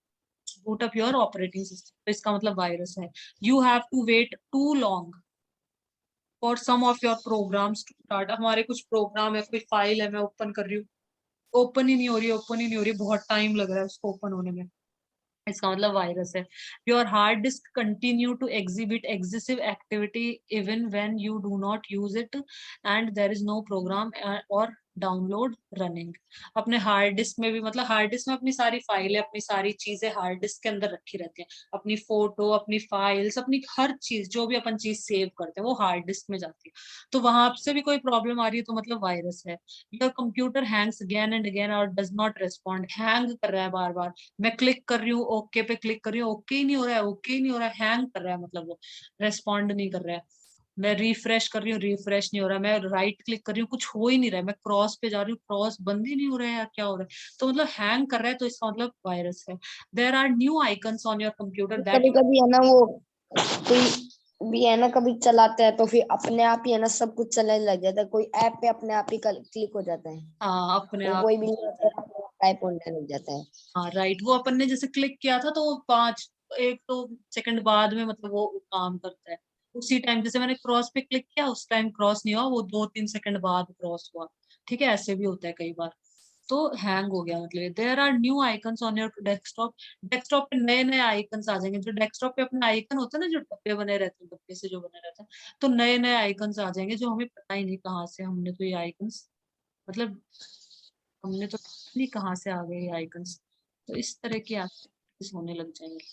boot up your operating system, तो इसका मतलब वायरस है। You have to wait too long for some of your programs to start. हमारे कुछ प्रोग्राम है, कोई फाइल है, मैं ओपन कर रही हूँ, ओपन ही नहीं हो रही, ओपन ही नहीं हो रही, बहुत टाइम लग रहा है उसको ओपन होने में, इसका मतलब वायरस है। Your hard disk continue to exhibit excessive activity even when you do not use it and there is no program or download running. अपने हार्ड डिस्क में भी, मतलब हार्ड डिस्क में अपनी सारी फाइलें, अपनी सारी चीजें हार्ड डिस्क के अंदर रखी रहती हैं, अपनी फोटो, अपनी फाइल्स, अपनी हर चीज, जो भी अपन चीज सेव करते हैं वो हार्ड डिस्क में जाती है। तो वहां से भी कोई प्रॉब्लम आ रही है, तो मतलब वायरस है। Your computer Hanks again and again और डज नॉट रिस्पॉन्ड, हैंग कर रहा है बार बार, मैं क्लिक कर रही हूँ, ओके पे क्लिक कर रही हूँ, ओके ही नहीं हो रहा है, ओके ही नहीं हो रहा है, हैंग कर रहा है, मतलब वो रेस्पॉन्ड नहीं कर रहा है। मैं रिफ्रेश कर रही हूँ, रिफ्रेश नहीं हो रहा है, मैं राइट क्लिक कर रही हूँ, कुछ हो ही नहीं रहा है, मैं क्रॉस पे जा रही हूँ, क्रॉस बंद ही नहीं हो रहा है, या क्या हो रहा है, तो मतलब हैंग कर रहा है, तो इसका मतलब वायरस है। There are new icons on your computer that कभी कभी है ना वो कोई भी है ना, कभी चलाते हैं तो फिर अपने आप ही है ना सब कुछ चलने लग जाता है, कोई ऐप पे अपने आप ही क्लिक हो जाता है, हाँ अपने वो आप कोई हो भी जाता है। टाइप होने लग जाता है। हाँ राइट, वो अपन ने जैसे क्लिक किया था, तो वो 1-2 सेकंड बाद में मतलब वो काम करता है, उसी टाइम जैसे मैंने क्रॉस पे क्लिक किया, उस टाइम क्रॉस नहीं हुआ, वो 2-3 सेकंड बाद क्रॉस हुआ, ठीक है, ऐसे भी होता है कई बार। तो हैंग हो गया मतलब। There are new icons on your desktop, desktop पे नए नए आइकन्स आ जाएंगे, जो डेस्कटॉप पे अपने आइकन होते हैं ना, जो डब्बे बने रहते हैं, डब्बे से जो बने रहते हैं, तो नए नए आइकन्स आ जाएंगे, जो हमें पता ही नहीं कहाँ से, हमने तो ये आइकन्स, मतलब हमने तो पता नहीं कहाँ से आ गए ये आइकन्स, तो इस तरह की एक्टिविटीज होने लग जाएंगी।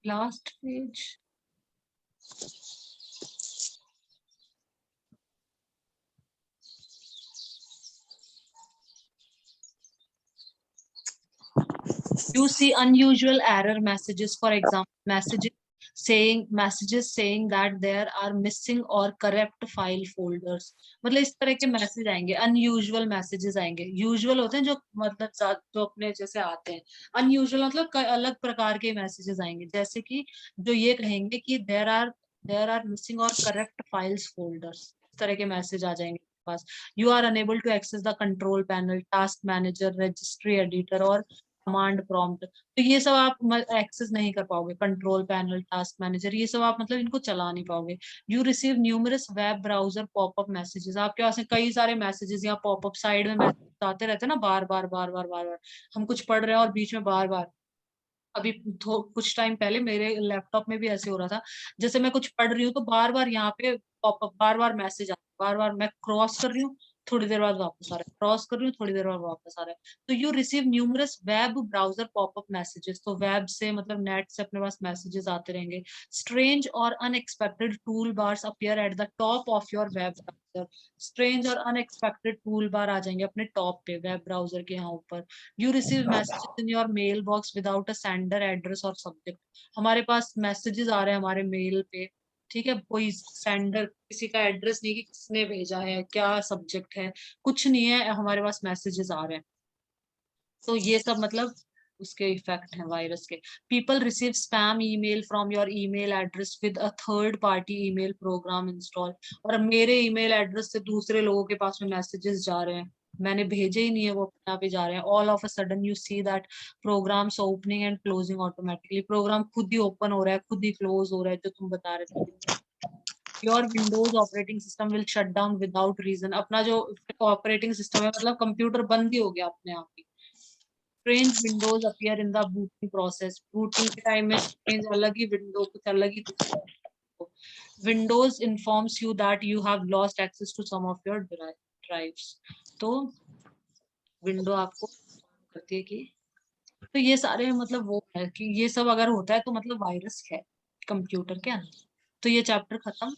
Last page. You see unusual error messages, for example, messages saying that there are missing or corrupt file folders। मतलब इस तरह के मैसेज आएंगे, अनयूजुअल मैसेजेस आएंगे। यूजुअल होते हैं जो मतलब जो अपने जैसे आते हैं, अनयूजुअल मतलब अलग प्रकार के मैसेजेस आएंगे, जैसे कि जो ये कहेंगे कि देयर आर मिसिंग और करेक्ट फाइल्स फोल्डर्स, इस तरह के मैसेज आ जाएंगे पास। You are unable to access the control panel, task manager, registry editor और कमांड प्रॉम्प्ट, तो ये सब आप एक्सेस नहीं कर पाओगे, कंट्रोल पैनल, टास्क मैनेजर, ये सब आप मतलब इनको चला नहीं पाओगे। You receive numerous web browser popup messages, आपके पास में कई सारे मैसेजेस या पॉपअप साइड में मैसेज आते रहते हैं ना, बार बार बार बार बार बार, हम कुछ पढ़ रहे हैं और बीच में बार बार, अभी कुछ टाइम पहले मेरे लैपटॉप में भी ऐसे हो रहा था, जैसे मैं कुछ पढ़ रही हूँ तो बार बार यहाँ पे पॉपअप, बार बार मैसेज आ रहा है, बार बार मैं क्रॉस कर रही हूँ, थोड़ी देर बाद वापस आ रहा है, क्रॉस कर रही हूँ, थोड़ी देर बाद वापस आ रहा है। तो you receive numerous web browser popup messages, तो वेब से मतलब नेट से अपने पास मैसेजेस आते रहेंगे। स्ट्रेंज और unexpected tool bars appear at the top of your web browser, strange और अनएक्सपेक्टेड टूल बार आ जाएंगे अपने टॉप पे वेब ब्राउजर के यहाँ ऊपर। You receive messages in your mail box without a sender address or subject, हमारे पास मैसेजेस आ रहे हैं हमारे मेल पे, ठीक है, कोई सेंडर, किसी का एड्रेस नहीं कि किसने भेजा है, क्या सब्जेक्ट है, कुछ नहीं है, हमारे पास मैसेजेस आ रहे हैं। तो ये सब मतलब उसके इफेक्ट हैं वायरस के। People receive spam email from your email address with a third party email program install, और मेरे ईमेल एड्रेस से दूसरे लोगों के पास में मैसेजेस जा रहे हैं, मैंने भेजे ही नहीं है, वो अपने आप ही जा रहे हैं। All of a sudden you see that programs opening and closing automatically, program खुद ही ओपन हो रहा है, खुद ही क्लोज हो रहा है, जो तुम बता रहे थे। Your Windows operating system will shut down without reason. अपना जो ऑपरेटिंग सिस्टम है मतलब कंप्यूटर बंद ही हो गया अपने आप ही। strange windows appear in the booting process। booting के टाइम में strange अलग ही विंडो कुछ अलग ही दिखता है। Windows informs you that you have lost access to some of your drives। तो विंडो आपको करती है कि तो ये सारे मतलब वो है कि ये सब अगर होता है तो मतलब वायरस है कंप्यूटर के अंदर। तो ये चैप्टर खत्म।